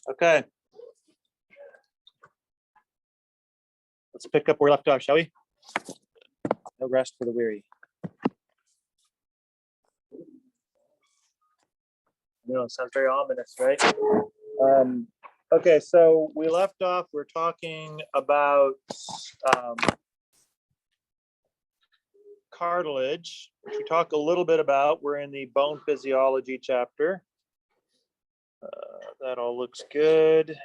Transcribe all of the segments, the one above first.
Okay. Let's pick up where we left off, shall we? No rest for the weary. No, it sounds very ominous, right? Okay, so we left off, we're talking about cartilage, which we talk a little bit about. We're in the bone physiology chapter. That all looks good.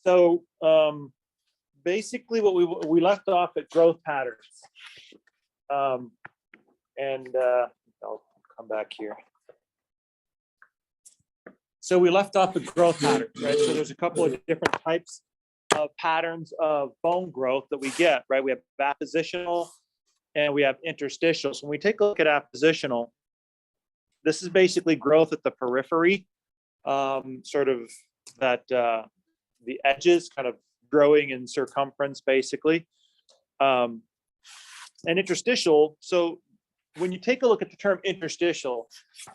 So basically what we left off at growth patterns. I'll come back here. So we left off with growth patterns, right? So there's a couple of different types of patterns of bone growth that we get, right? We have appositional and we have interstitial. So when we take a look at appositional, this is basically growth at the periphery, sort of that the edges kind of growing in circumference, basically. And interstitial, so when you take a look at the term interstitial,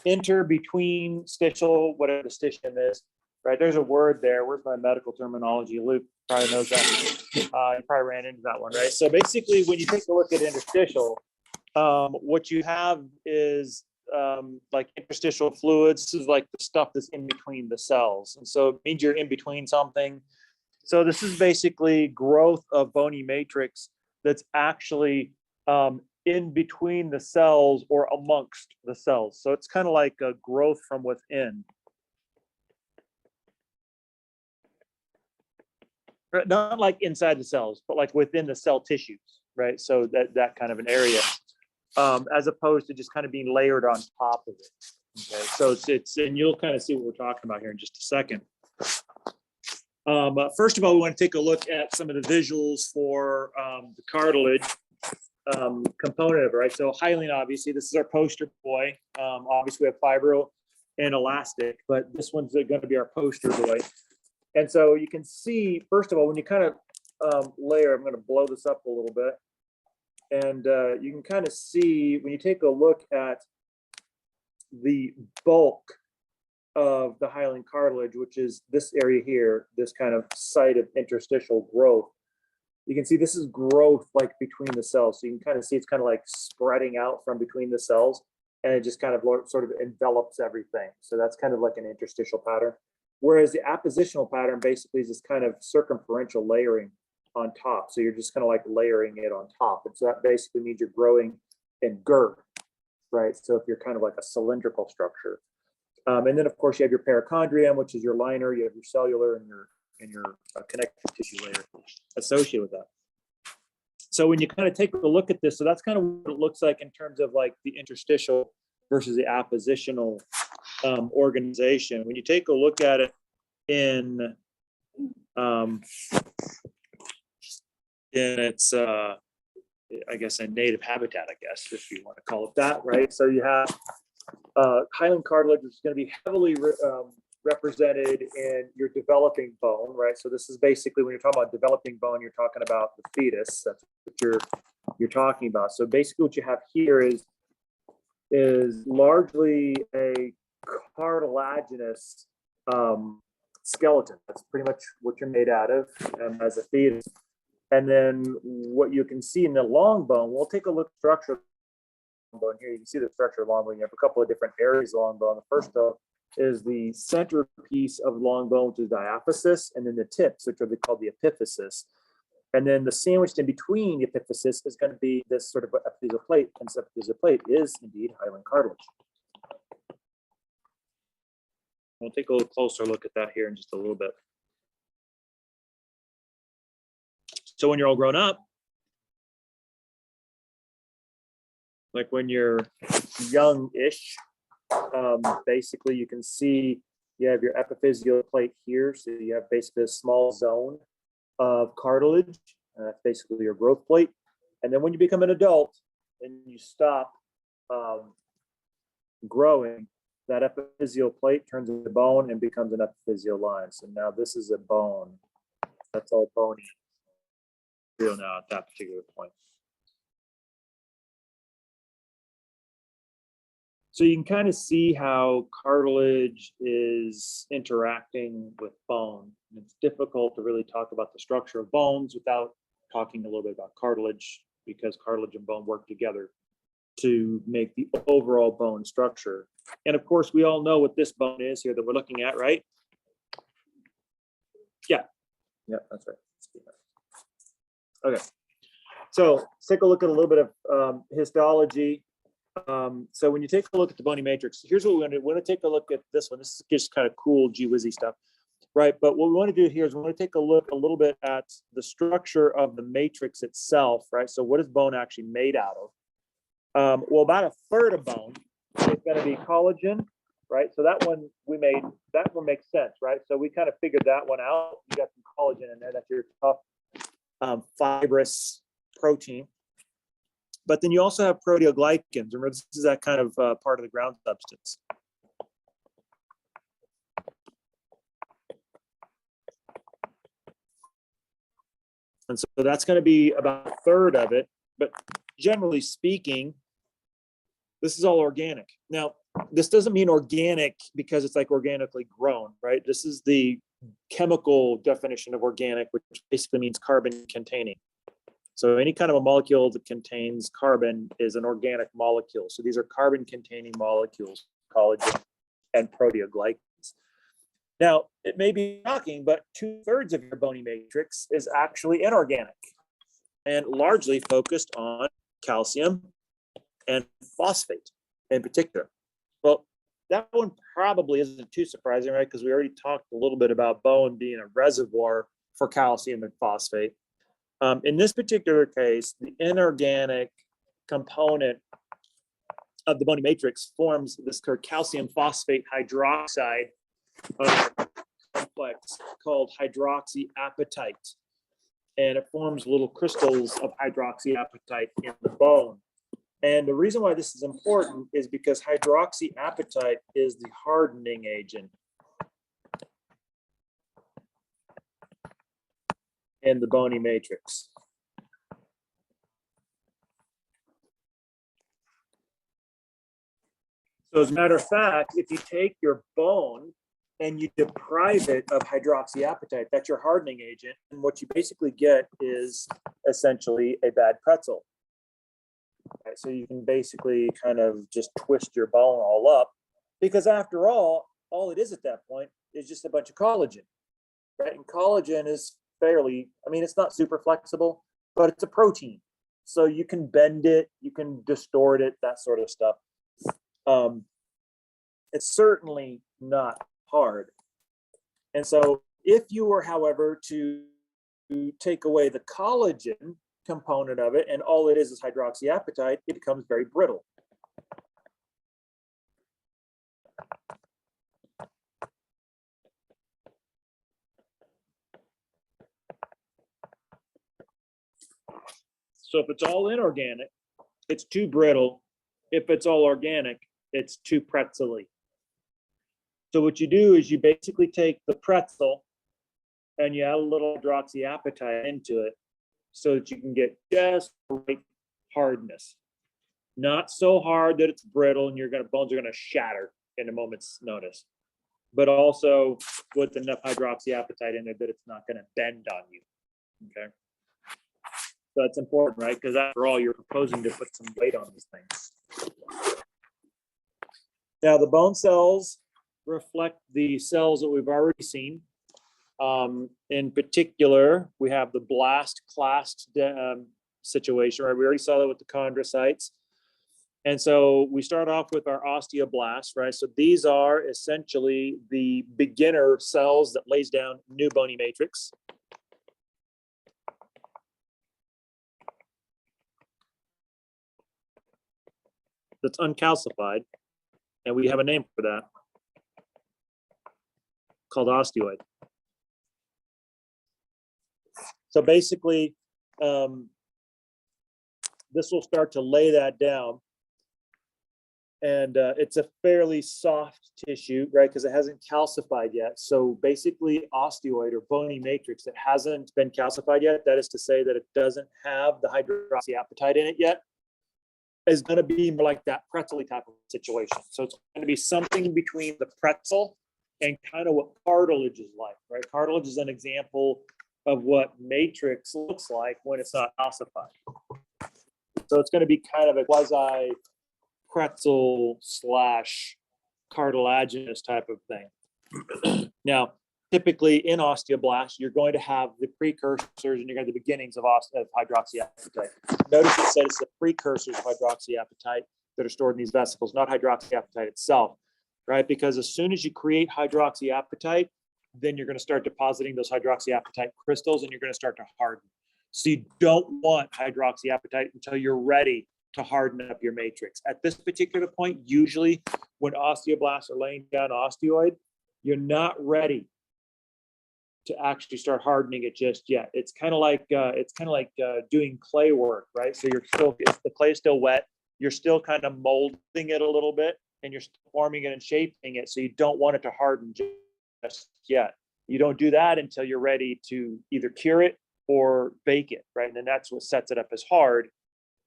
inter, between, stitial, whatever the stitium is, right? There's a word there. Where's my medical terminology? Luke probably knows that. You probably ran into that one, right? So basically, when you take a look at interstitial, what you have is like interstitial fluids. This is like the stuff that's in between the cells. And so it means you're in between something. So this is basically growth of bony matrix that's actually in between the cells or amongst the cells. So it's kind of like a growth from within. Not like inside the cells, but like within the cell tissues, right? So that kind of an area, as opposed to just kind of being layered on top of it. Okay, so it's and you'll kind of see what we're talking about here in just a second. First of all, we want to take a look at some of the visuals for the cartilage component of it, right? So hyaline, obviously, this is our poster boy. Obviously, we have fibro and elastic, but this one's going to be our poster boy. And so you can see, first of all, when you kind of layer, I'm going to blow this up a little bit. And you can kind of see when you take a look at the bulk of the hyaline cartilage, which is this area here, this kind of site of interstitial growth. You can see this is growth like between the cells. So you can kind of see it's kind of like spreading out from between the cells, and it just kind of sort of envelops everything. So that's kind of like an interstitial pattern. Whereas the appositional pattern basically is this kind of circumferential layering on top. So you're just kind of like layering it on top. And so that basically means you're growing in girth, right? So if you're kind of like a cylindrical structure. And then of course you have your perichondrium, which is your liner, you have your cellular and your connective tissue layer associated with that. So when you kind of take a look at this, so that's kind of what it looks like in terms of like the interstitial versus the appositional organization. When you take a look at it in its I guess a native habitat, I guess, if you want to call it that, right? So you have hyaline cartilage, which is going to be heavily represented in your developing bone, right? So this is basically when you're talking about developing bone, you're talking about the fetus. That's what you're talking about. So basically, what you have here is largely a cartilaginous skeleton. That's pretty much what you're made out of as a fetus. And then what you can see in the long bone, we'll take a look at the structure of the long bone here. You can see the structure of the long bone. You have a couple of different areas of the long bone. The first though is the centerpiece of the long bone, which is diaphysis, and then the tips, which are called the epiphysis. And then the sandwiched in between the epiphysis is going to be this sort of epiphyseal plate, and this epiphyseal plate is indeed hyaline cartilage. We'll take a little closer look at that here in just a little bit. So when you're all grown up, like when you're young-ish, basically you can see you have your epiphyseal plate here. So you have basically a small zone of cartilage. That's basically your growth plate. And then when you become an adult and you stop growing, that epiphyseal plate turns into bone and becomes an epiphyseal line. So now this is a bone. That's all bony now at that particular point. So you can kind of see how cartilage is interacting with bone. And it's difficult to really talk about the structure of bones without talking a little bit about cartilage, because cartilage and bone work together to make the overall bone structure. And of course, we all know what this bone is here that we're looking at, right? Yeah, that's right. Okay, so let's take a look at a little bit of histology. So when you take a look at the bony matrix, here's what we want to do. We want to take a look at this one. This is just kind of cool, gee whizzy stuff, right? But what we want to do here is we want to take a look a little bit at the structure of the matrix itself, right? So what is bone actually made out of? Well, about a third of bone is going to be collagen, right? So that one makes sense, right? So we kind of figured that one out. You got some collagen in there. That's your tough, fibrous protein. But then you also have proteoglycans. Remember, this is that kind of part of the ground substance. And so that's going to be about a third of it. But generally speaking, this is all organic. Now, this doesn't mean organic because it's like organically grown, right? This is the chemical definition of organic, which basically means carbon containing. So any kind of a molecule that contains carbon is an organic molecule. So these are carbon containing molecules, collagen and proteoglycans. Now, it may be shocking, but 2/3 of your bony matrix is actually inorganic and largely focused on calcium and phosphate in particular. Well, that one probably isn't too surprising, right? Because we already talked a little bit about bone being a reservoir for calcium and phosphate. In this particular case, the inorganic component of the bony matrix forms this calcium phosphate hydroxide complex called hydroxyapatite. And it forms little crystals of hydroxyapatite in the bone. And the reason why this is important is because hydroxyapatite is the hardening agent in the bony matrix. So as a matter of fact, if you take your bone and you deprive it of hydroxyapatite, that's your hardening agent. And what you basically get is essentially a bad pretzel. Right, so you can basically kind of just twist your bone all up, because after all it is at that point is just a bunch of collagen, right? And collagen is fairly, I mean, it's not super flexible, but it's a protein. So you can bend it, you can distort it, that sort of stuff. It's certainly not hard. And so if you were, however, to take away the collagen component of it, and all it is hydroxyapatite, it becomes very brittle. So if it's all inorganic, it's too brittle. If it's all organic, it's too pretzel-y. So what you do is you basically take the pretzel and you add a little hydroxyapatite into it so that you can get just right hardness. Not so hard that it's brittle and bones are gonna shatter in a moment's notice, but also with enough hydroxyapatite in it that it's not gonna bend on you, okay? So that's important, right? Because after all, you're proposing to put some weight on these things. Now, the bone cells reflect the cells that we've already seen. In particular, we have the blast class situation, right? We already saw that with the chondrocytes. And so we start off with our osteoblasts, right? So these are essentially the beginner cells that lays down new bony matrix. That's uncalcified, and we have a name for that called osteoid. So basically, this will start to lay that down, and it's a fairly soft tissue, right? Because it hasn't calcified yet. So basically, osteoid or bony matrix that hasn't been calcified yet, that is to say that it doesn't have the hydroxyapatite in it yet, is going to be more like that pretzel type of situation. So it's going to be something between the pretzel and kind of what cartilage is like, right? Cartilage is an example of what matrix looks like when it's not ossified. So it's going to be kind of a quasi pretzel / cartilaginous type of thing. Now, typically in osteoblast, you're going to have the precursors and you're going to have the beginnings of hydroxyapatite. Notice it said it's the precursors of hydroxyapatite that are stored in these vesicles, not hydroxyapatite itself, right? Because as soon as you create hydroxyapatite, then you're going to start depositing those hydroxyapatite crystals and you're going to start to harden. So you don't want hydroxyapatite until you're ready to harden up your matrix. At this particular point, usually when osteoblasts are laying down osteoid, you're not ready to actually start hardening it just yet. It's kind of like doing clay work, right? So the clay is still wet. You're still kind of molding it a little bit, and you're forming it and shaping it. So you don't want it to harden just yet. You don't do that until you're ready to either cure it or bake it, right? And then that's what sets it up as hard.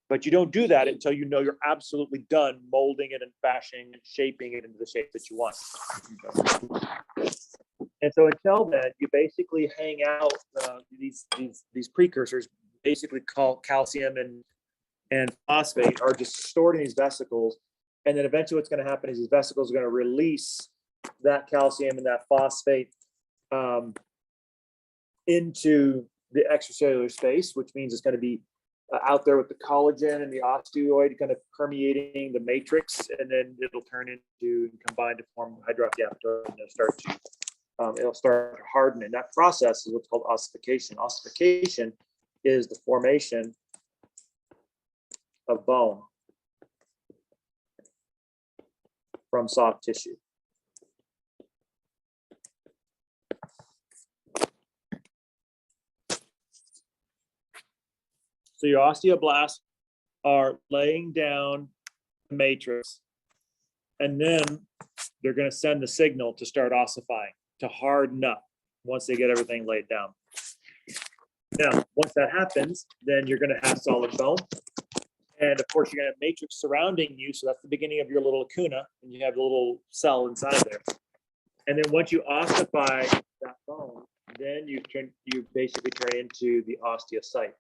But you don't do that until you know you're absolutely done molding it and fashioning and shaping it into the shape that you want. And so until then, you basically hang out these precursors, basically called calcium and phosphate, are just stored in these vesicles. And then eventually what's going to happen is these vesicles are going to release that calcium and that phosphate into the extracellular space, which means it's going to be out there with the collagen and the osteoid kind of permeating the matrix, and then it'll turn into and combine to form hydroxyapatite, and it'll start to harden. And that process is what's called ossification. Ossification is the formation of bone from soft tissue. So your osteoblasts are laying down the matrix, and then they're going to send the signal to start ossifying, to harden up once they get everything laid down. Now, once that happens, then you're going to have solid bone. And of course, you're going to have matrix surrounding you. So that's the beginning of your little lacuna, and you have a little cell inside there. And then once you ossify that bone, then you basically turn into the osteocyte.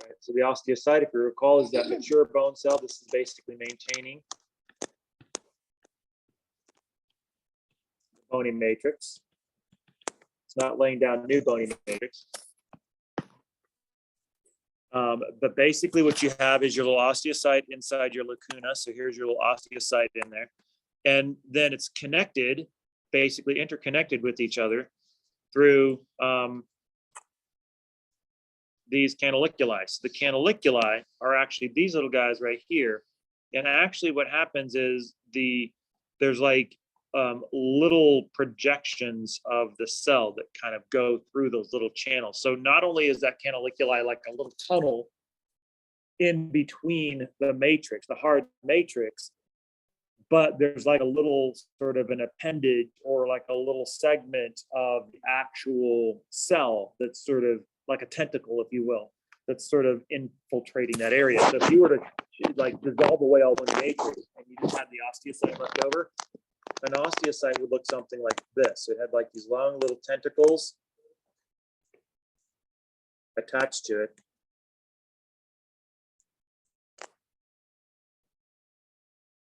Right. So the osteocyte, if you recall, is that mature bone cell. This is basically maintaining the bony matrix. It's not laying down new bony matrix. But basically what you have is your little osteocyte inside your lacuna. So here's your little osteocyte in there. And then it's connected, basically interconnected with each other through these canaliculi. So the canaliculi are actually these little guys right here. And actually what happens is there's like little projections of the cell that kind of go through those little channels. So not only is that canaliculi like a little tunnel in between the matrix, the hard matrix, but there's like a little sort of an appendage or like a little segment of the actual cell that's sort of like a tentacle, if you will, that's sort of infiltrating that area. So if you were to like dissolve away all the matrix and you just had the osteocyte left over, an osteocyte would look something like this. It had like these long little tentacles attached to it.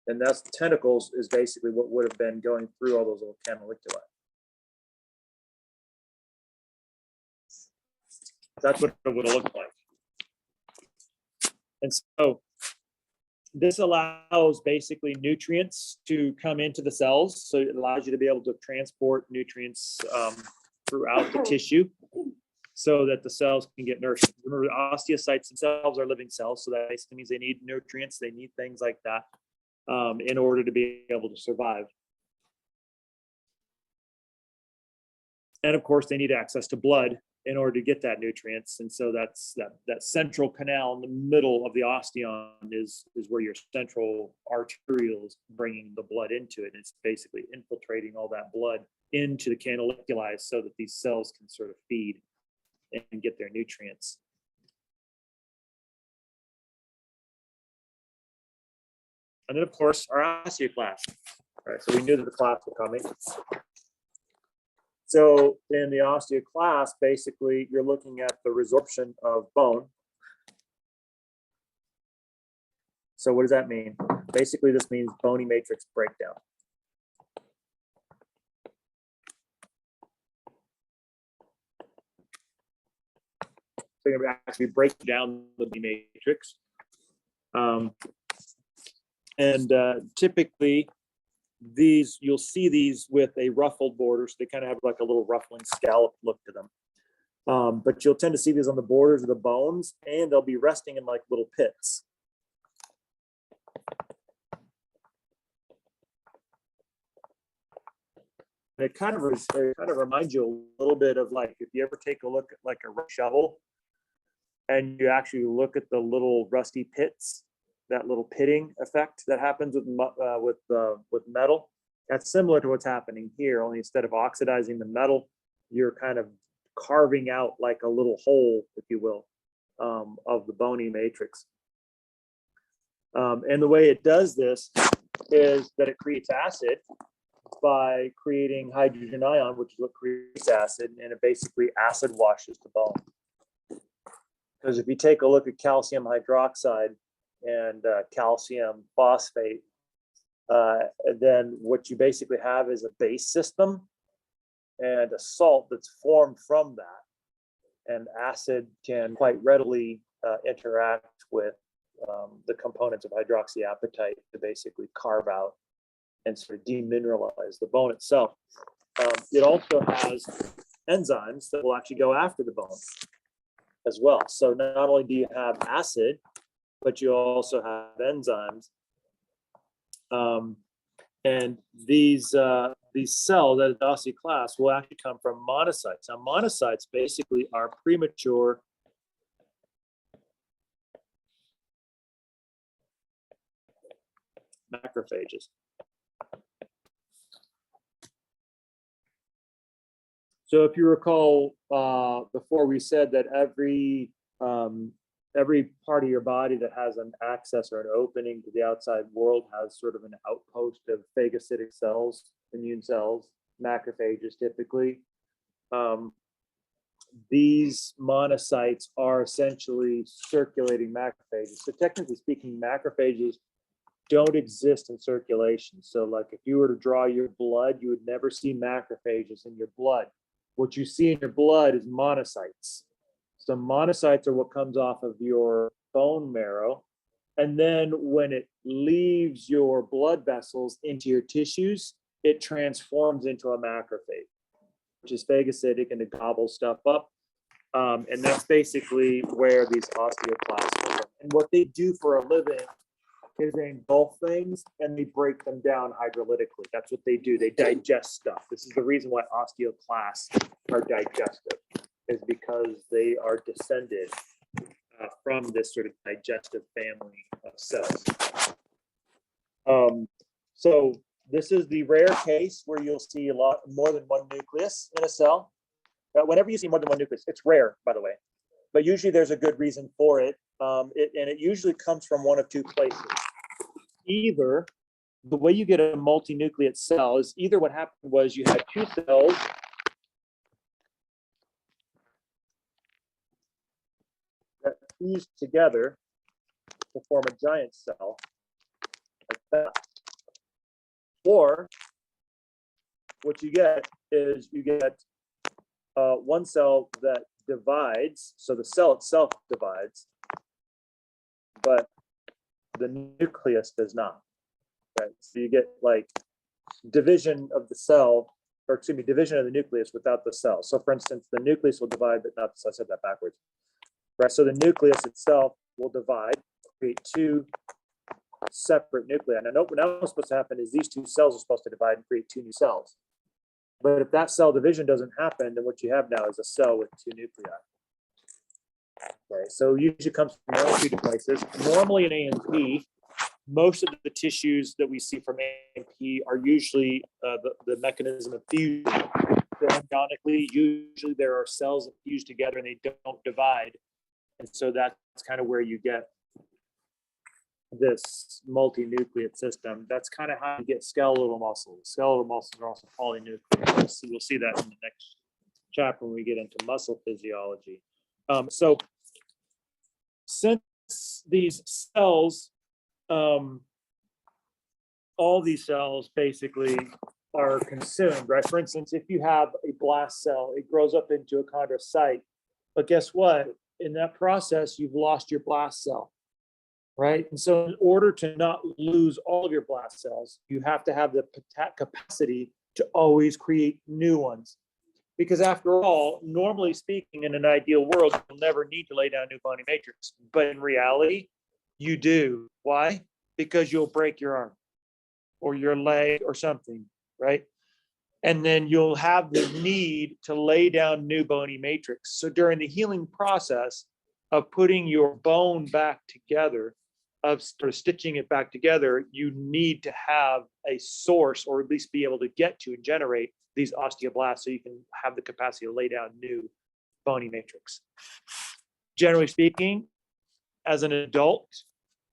And that's tentacles is basically what would have been going through all those little canaliculi. That's what it would have looked like. And so this allows basically nutrients to come into the cells. So it allows you to be able to transport nutrients throughout the tissue so that the cells can get nourished. Remember, the osteocytes themselves are living cells. So that basically means they need nutrients. They need things like that in order to be able to survive. And of course, they need access to blood in order to get that nutrients. And so that's that central canal in the middle of the osteon is where your central arteriole is bringing the blood into it. And it's basically infiltrating all that blood into the canaliculi so that these cells can sort of feed and get their nutrients. And then, of course, our osteoclast. All right, so we knew that the clasts were coming. So in the osteoclast, basically, you're looking at the resorption of bone. So what does that mean? Basically, this means bony matrix breakdown. So you're going to actually break down the bony matrix. Typically, these, you'll see these with a ruffled border, so they kind of have like a little ruffling scallop look to them. But you'll tend to see these on the borders of the bones, and they'll be resting in like little pits. And it kind of reminds you a little bit of, like, if you ever take a look at like a shovel and you actually look at the little rusty pits, that little pitting effect that happens with metal. That's similar to what's happening here, only instead of oxidizing the metal, you're kind of carving out like a little hole, if you will, of the bony matrix. And the way it does this is that it creates acid by creating hydrogen ion, which is what creates acid, and it basically acid washes the bone. Because if you take a look at calcium hydroxide and calcium phosphate, then what you basically have is a base system and a salt that's formed from that. And acid can quite readily interact with the components of hydroxyapatite to basically carve out and sort of demineralize the bone itself. It also has enzymes that will actually go after the bone as well. So not only do you have acid, but you also have enzymes. And these cells, that osteoclasts, will actually come from monocytes. Now, monocytes basically are premature macrophages. So if you recall, before we said that every part of your body that has an access or an opening to the outside world has sort of an outpost of phagocytic cells, immune cells, macrophages typically. These monocytes are essentially circulating macrophages. So technically speaking, macrophages don't exist in circulation. So like if you were to draw your blood, you would never see macrophages in your blood. What you see in your blood is monocytes. So monocytes are what comes off of your bone marrow. And then when it leaves your blood vessels into your tissues, it transforms into a macrophage, which is phagocytic, and it gobbles stuff up. And that's basically where these osteoclasts are. And what they do for a living is they engulf things and they break them down hydrolytically. That's what they do. They digest stuff. This is the reason why osteoclasts are digestive, is because they are descended from this sort of digestive family of cells. So this is the rare case where you'll see a lot more than one nucleus in a cell. Whenever you see more than one nucleus, it's rare, by the way, but usually there's a good reason for it. And it usually comes from one of two places. Either the way you get a multinucleate cell is either what happened was you had two cells that fused together to form a giant cell like that. Or what you get is you get one cell that divides, so the cell itself divides, but the nucleus does not. Right? So you get like division of the cell, or excuse me, division of the nucleus without the cell. So for instance, the nucleus will divide, but not, so I said that backwards. Right? So the nucleus itself will divide, create two separate nuclei. And now what's supposed to happen is these two cells are supposed to divide and create two new cells. But if that cell division doesn't happen, then what you have now is a cell with two nuclei. Okay, so usually comes from one of two places. Normally in AMP, most of the tissues that we see from AMP are usually the mechanism of fusion. So embryonically, usually there are cells that fuse together and they don't divide. And so that's kind of where you get this multi-nucleate system. That's kind of how you get skeletal muscles. Skeletal muscles are also polynucleate. So we'll see that in the next chapter when we get into muscle physiology. So since these cells, all these cells basically are consumed, right? For instance, if you have a blast cell, it grows up into a chondrocyte. But guess what? In that process, you've lost your blast cell, right? And so in order to not lose all of your blast cells, you have to have the capacity to always create new ones. Because after all, normally speaking, in an ideal world, you'll never need to lay down new bony matrix. But in reality, you do. Why? Because you'll break your arm or your leg or something, right? And then you'll have the need to lay down new bony matrix. So during the healing process of putting your bone back together, of sort of stitching it back together, you need to have a source, or at least be able to get to and generate these osteoblasts so you can have the capacity to lay down new bony matrix. Generally speaking, as an adult,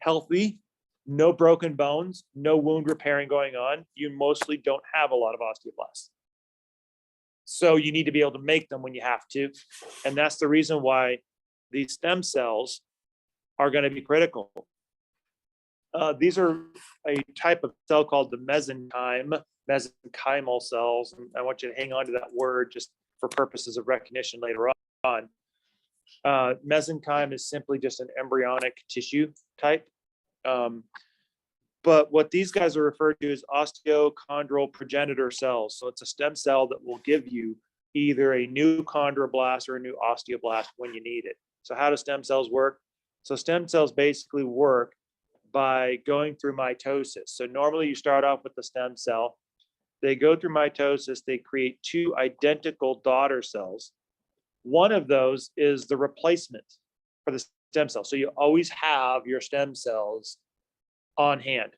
healthy, no broken bones, no wound repairing going on, you mostly don't have a lot of osteoblasts. So you need to be able to make them when you have to. And that's the reason why these stem cells are going to be critical. These are a type of cell called the mesenchymal cells. And I want you to hang on to that word just for purposes of recognition later on. Mesenchyme is simply just an embryonic tissue type. But what these guys are referred to as osteochondral progenitor cells. So it's a stem cell that will give you either a new chondroblast or a new osteoblast when you need it. So how do stem cells work? So stem cells basically work by going through mitosis. So normally you start off with the stem cell. They go through mitosis. They create two identical daughter cells. One of those is the replacement for the stem cell. So you always have your stem cells on hand.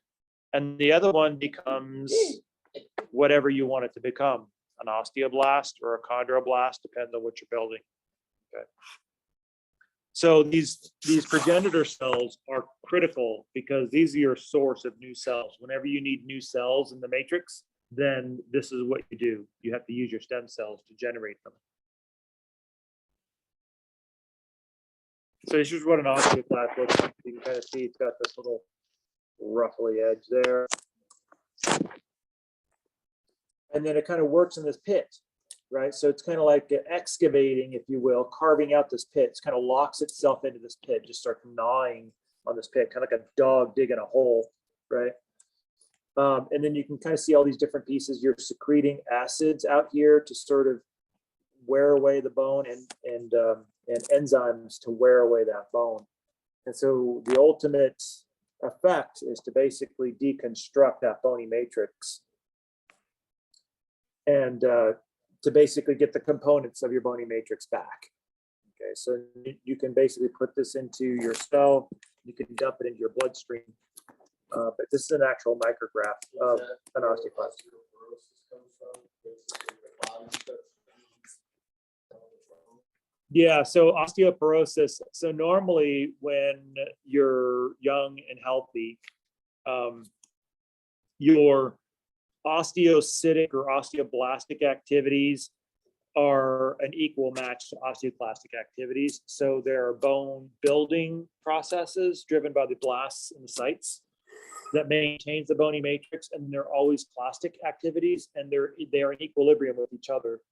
And the other one becomes whatever you want it to become, an osteoblast or a chondroblast, depending on what you're building. Okay. So these progenitor cells are critical because these are your source of new cells. Whenever you need new cells in the matrix, then this is what you do. You have to use your stem cells to generate them. So this is what an osteoblast looks like. You can kind of see it's got this little ruffly edge there. And then it kind of works in this pit, right? So it's kind of like excavating, if you will, carving out this pit. It kind of locks itself into this pit, just starts gnawing on this pit, kind of like a dog digging a hole, right? And then you can kind of see all these different pieces. You're secreting acids out here to sort of wear away the bone, and enzymes to wear away that bone. And so the ultimate effect is to basically deconstruct that bony matrix and to basically get the components of your bony matrix back. Okay, so you can basically put this into your cell, you can dump it into your bloodstream, but this is an actual micrograph of an osteoclast. Yeah, so osteoporosis. So normally when you're young and healthy, your osteocytic or osteoblastic activities are an equal match to osteoclastic activities. So there are bone building processes driven by the blasts and the sites that maintains the bony matrix, and there are always plastic activities, and they are in equilibrium with each other.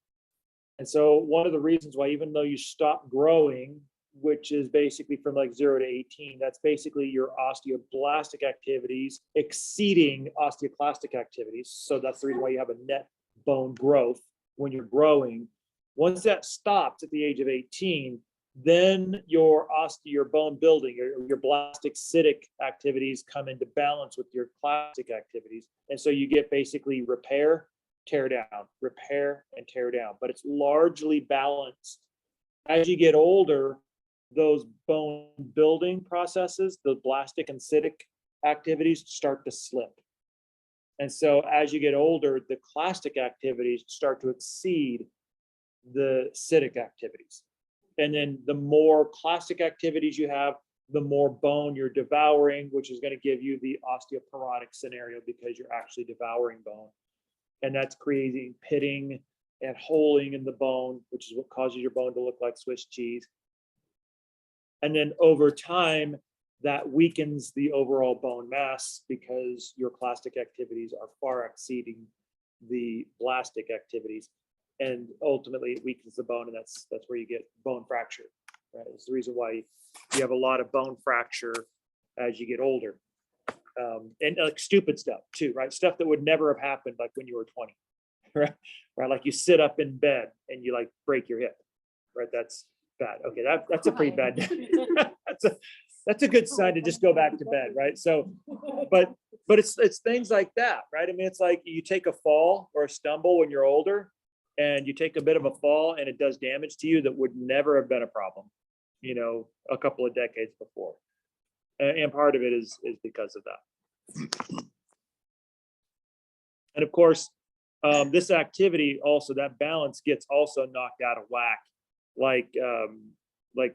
And so one of the reasons why, even though you stop growing, which is basically from like 0 to 18, that's basically your osteoblastic activities exceeding osteoclastic activities. So that's the reason why you have a net bone growth when you're growing. Once that stops at the age of 18, then your bone building, your blastocytic activities come into balance with your clastic activities. And so you get basically repair, tear down, repair, and tear down, but it's largely balanced. As you get older, those bone building processes, the blastic and cytic activities start to slip. And so as you get older, the clastic activities start to exceed the cytic activities. And then the more clastic activities you have, the more bone you're devouring, which is going to give you the osteoporotic scenario because you're actually devouring bone. And that's creating pitting and holing in the bone, which is what causes your bone to look like Swiss cheese. And then over time, that weakens the overall bone mass because your clastic activities are far exceeding the blastic activities. And ultimately it weakens the bone, and that's where you get bone fracture. Right? It's the reason why you have a lot of bone fracture as you get older. And like stupid stuff too, right? Stuff that would never have happened like when you were 20, right? Like you sit up in bed and you like break your hip, right? That's bad. Okay, that's a pretty bad day. that's a good sign to just go back to bed, right? So, but it's things like that, right? I mean, it's like you take a fall or a stumble when you're older, and you take a bit of a fall and it does damage to you that would never have been a problem, you know, a couple of decades before. And part of it is because of that. And of course, this activity also, that balance gets also knocked out of whack. Like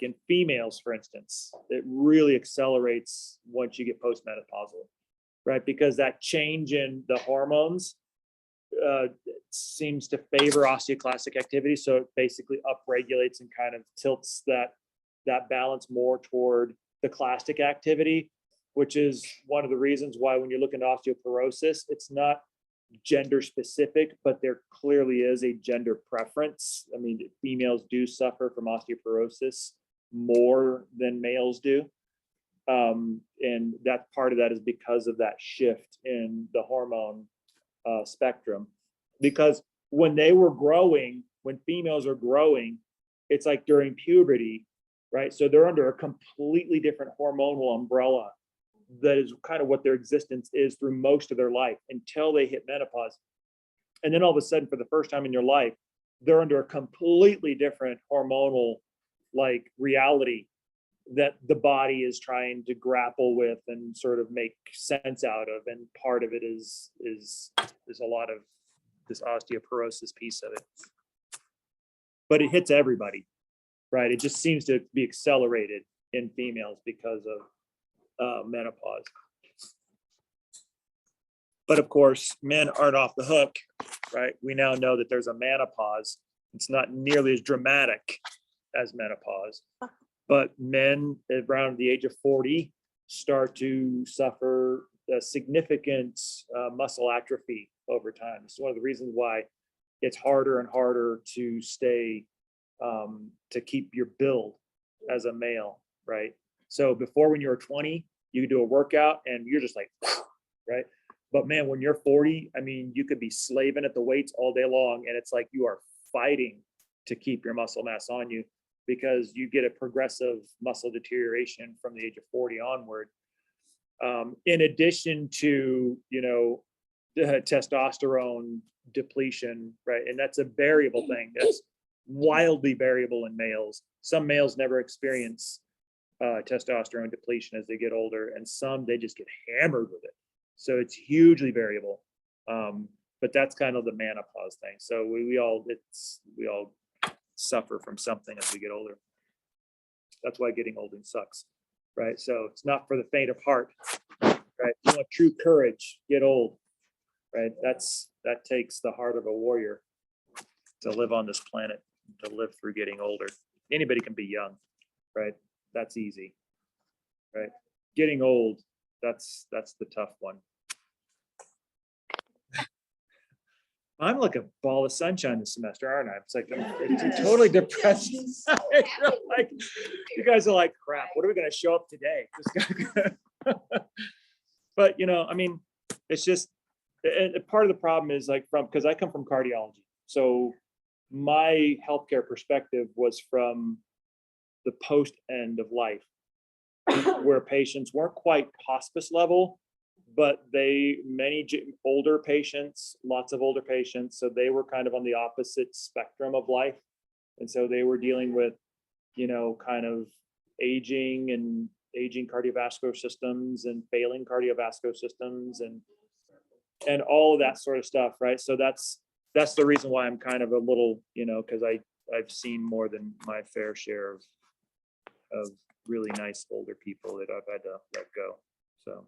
in females, for instance, it really accelerates once you get postmenopausal, right? Because that change in the hormones seems to favor osteoclastic activity. So it basically upregulates and kind of tilts that balance more toward the clastic activity, which is one of the reasons why when you look into osteoporosis, it's not gender specific, but there clearly is a gender preference. I mean, females do suffer from osteoporosis more than males do. And that part of that is because of that shift in the hormone spectrum. Because when they were growing, when females are growing, it's like during puberty, right? So they're under a completely different hormonal umbrella that is kind of what their existence is through most of their life until they hit menopause. And then all of a sudden, for the first time in your life, they're under a completely different hormonal like reality that the body is trying to grapple with and sort of make sense out of. And part of it is a lot of this osteoporosis piece of it. But it hits everybody, right? It just seems to be accelerated in females because of menopause. But of course, men aren't off the hook, right? We now know that there's a menopause. It's not nearly as dramatic as menopause, but men around the age of 40 start to suffer a significant muscle atrophy over time. It's one of the reasons why it's harder and harder to stay, to keep your build as a male, right? So before, when you were 20, you could do a workout and you're just like, right? But man, when you're 40, I mean, you could be slaving at the weights all day long, and it's like you are fighting to keep your muscle mass on you because you get a progressive muscle deterioration from the age of 40 onward. In addition to, you know, the testosterone depletion, right? And that's a variable thing. That's wildly variable in males. Some males never experience testosterone depletion as they get older, and some they just get hammered with it. So it's hugely variable. But that's kind of the menopause thing. So we all suffer from something as we get older. That's why getting older sucks, right? So it's not for the faint of heart, right? You want true courage, get old, right? That takes the heart of a warrior to live on this planet, to live through getting older. Anybody can be young, right? That's easy, right? Getting old, that's the tough one. I'm like a ball of sunshine this semester, aren't I? It's like I'm totally depressed. Like, you guys are like, crap, what are we going to show up today? But, you know, I mean, it's just, and part of the problem is like because I come from cardiology. So my healthcare perspective was from the post end of life, where patients weren't quite hospice level, but many older patients, lots of older patients. So they were kind of on the opposite spectrum of life. And so they were dealing with, you know, kind of aging cardiovascular systems and failing cardiovascular systems and all of that sort of stuff, right? So that's the reason why I'm kind of a little, you know, because I've seen more than my fair share of really nice older people that I've had to let go. So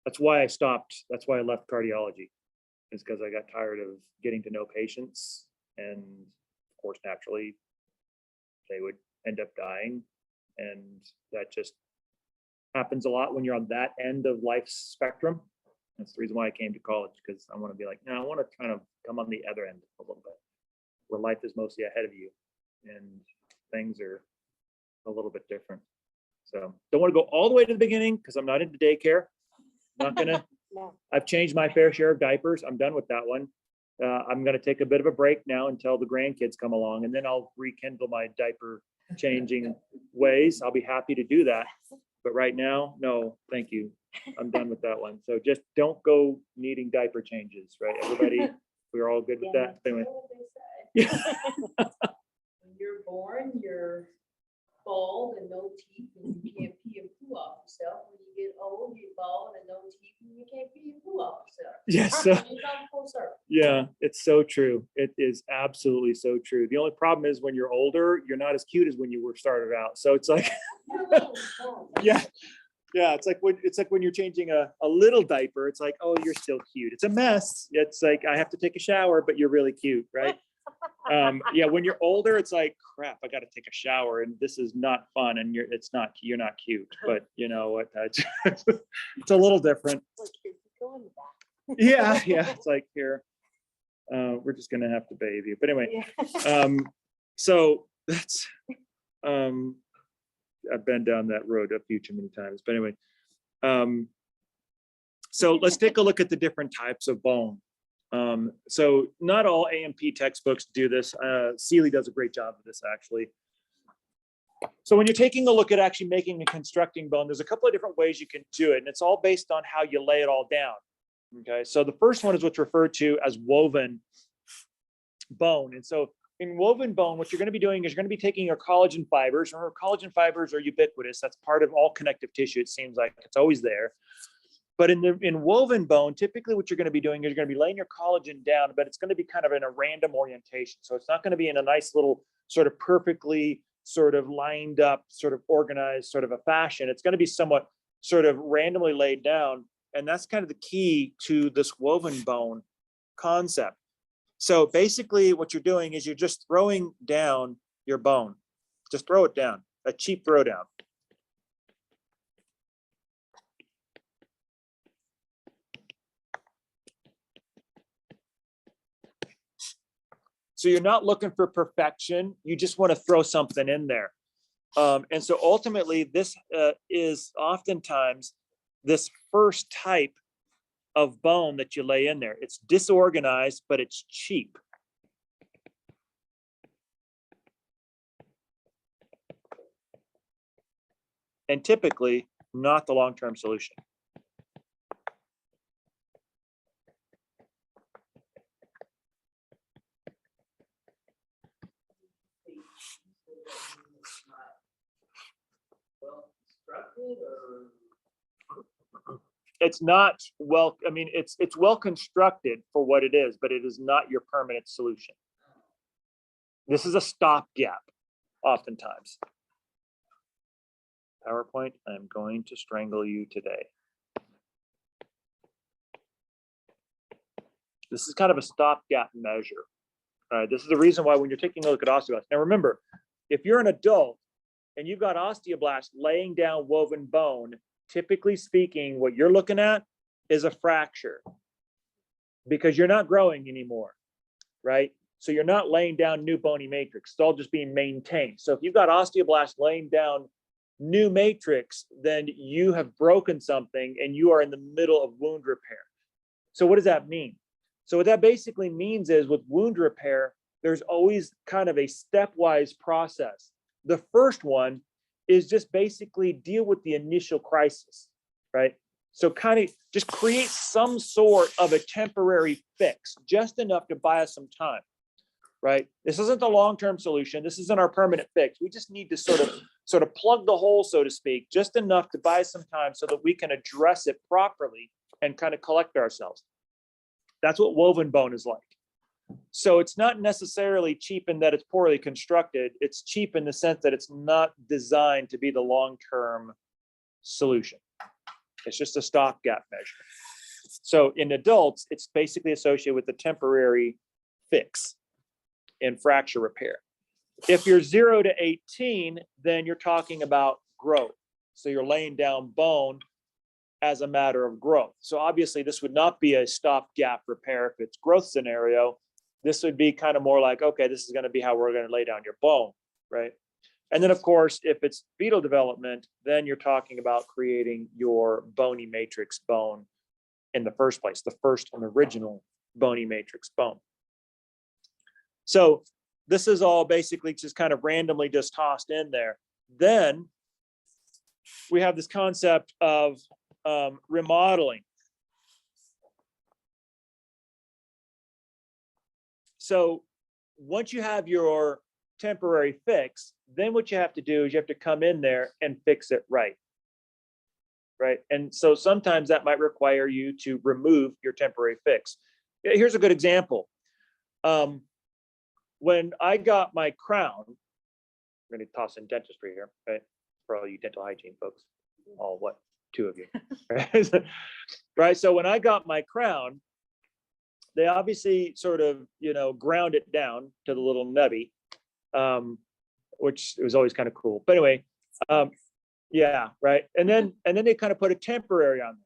that's why I stopped. That's why I left cardiology, is because I got tired of getting to know patients, and of course, naturally, they would end up dying, and that just happens a lot when you're on that end of life's spectrum. That's the reason why I came to college, because I want to be like, no, I want to kind of come on the other end a little bit, where life is mostly ahead of you and things are a little bit different. So don't want to go all the way to the beginning, because I'm not into daycare. Not gonna. No. I've changed my fair share of diapers. I'm done with that one. I'm gonna take a bit of a break now until the grandkids come along, and then I'll rekindle my diaper changing ways. I'll be happy to do that. But right now, no, thank you. I'm done with that one. So just don't go needing diaper changes, right? Everybody, we're all good with that. Anyway. Yeah. When you're born, you're bald and no teeth, and you can't pee and poo off yourself. When you get old, you're bald and no teeth, and you can't pee and poo off yourself. Yes. It's all full circle. Yeah, it's so true. It is absolutely so true. The only problem is when you're older, you're not as cute as when you were started out. So it's like, yeah, it's like when you're changing a little diaper, it's like, oh, you're still cute. It's a mess. It's like, I have to take a shower, but you're really cute, right? Yeah, when you're older, it's like, crap, I got to take a shower, and this is not fun, and you're not cute. But you know what? It's a little different. Yeah, it's like, here, we're just gonna have to bathe you. But anyway, so that's I've been down that road a few too many times. But anyway, so let's take a look at the different types of bone. So not all A&P textbooks do this. Seeley does a great job of this, actually. So when you're taking a look at actually making and constructing bone, there's a couple of different ways you can do it, and it's all based on how you lay it all down. Okay, so the first one is what's referred to as woven bone. And so in woven bone, what you're going to be doing is you're going to be taking your collagen fibers. Remember, collagen fibers are ubiquitous. That's part of all connective tissue. It seems like it's always there. But in woven bone, typically what you're going to be doing is you're going to be laying your collagen down, but it's going to be kind of in a random orientation. So it's not going to be in a nice little sort of perfectly sort of lined up, sort of organized sort of a fashion. It's going to be somewhat sort of randomly laid down. And that's kind of the key to this woven bone concept. So basically what you're doing is you're just throwing down your bone. Just throw it down, a cheap throw down. So you're not looking for perfection. You just want to throw something in there. And so ultimately this is oftentimes this first type of bone that you lay in there. It's disorganized, but it's cheap. And typically not the long-term solution. It's not well, I mean, it's well constructed for what it is, but it is not your permanent solution. This is a stopgap, oftentimes. PowerPoint, I'm going to strangle you today. This is kind of a stopgap measure. All right, this is the reason why when you're taking a look at osteoblasts. Now remember, if you're an adult and you've got osteoblasts laying down woven bone, typically speaking, what you're looking at is a fracture because you're not growing anymore, right? So you're not laying down new bony matrix. It's all just being maintained. So if you've got osteoblasts laying down new matrix, then you have broken something and you are in the middle of wound repair. So what does that mean? So what that basically means is with wound repair, there's always kind of a stepwise process. The first one is just basically deal with the initial crisis, right? So kind of just create some sort of a temporary fix, just enough to buy us some time, right? This isn't the long-term solution. This isn't our permanent fix. We just need to sort of plug the hole, so to speak, just enough to buy some time so that we can address it properly and kind of collect ourselves. That's what woven bone is like. So it's not necessarily cheap in that it's poorly constructed. It's cheap in the sense that it's not designed to be the long-term solution. It's just a stopgap measure. So in adults, it's basically associated with the temporary fix in fracture repair. If you're 0 to 18, then you're talking about growth. So you're laying down bone as a matter of growth. So obviously this would not be a stopgap repair if it's growth scenario. This would be kind of more like, okay, this is going to be how we're going to lay down your bone, right? And then of course, if it's fetal development, then you're talking about creating your bony matrix bone in the first place, the first and original bony matrix bone. So this is all basically just kind of randomly just tossed in there. Then we have this concept of remodeling. So once you have your temporary fix, then what you have to do is you have to come in there and fix it right. Right. And so sometimes that might require you to remove your temporary fix. Here's a good example. When I got my crown, I'm going to toss in dentistry here, right? For all you dental hygiene folks, all what, 2 of you, right? Right. So when I got my crown, they obviously sort of, ground it down to the little nubby, which was always kind of cool. But anyway, yeah, right. And then they kind of put a temporary on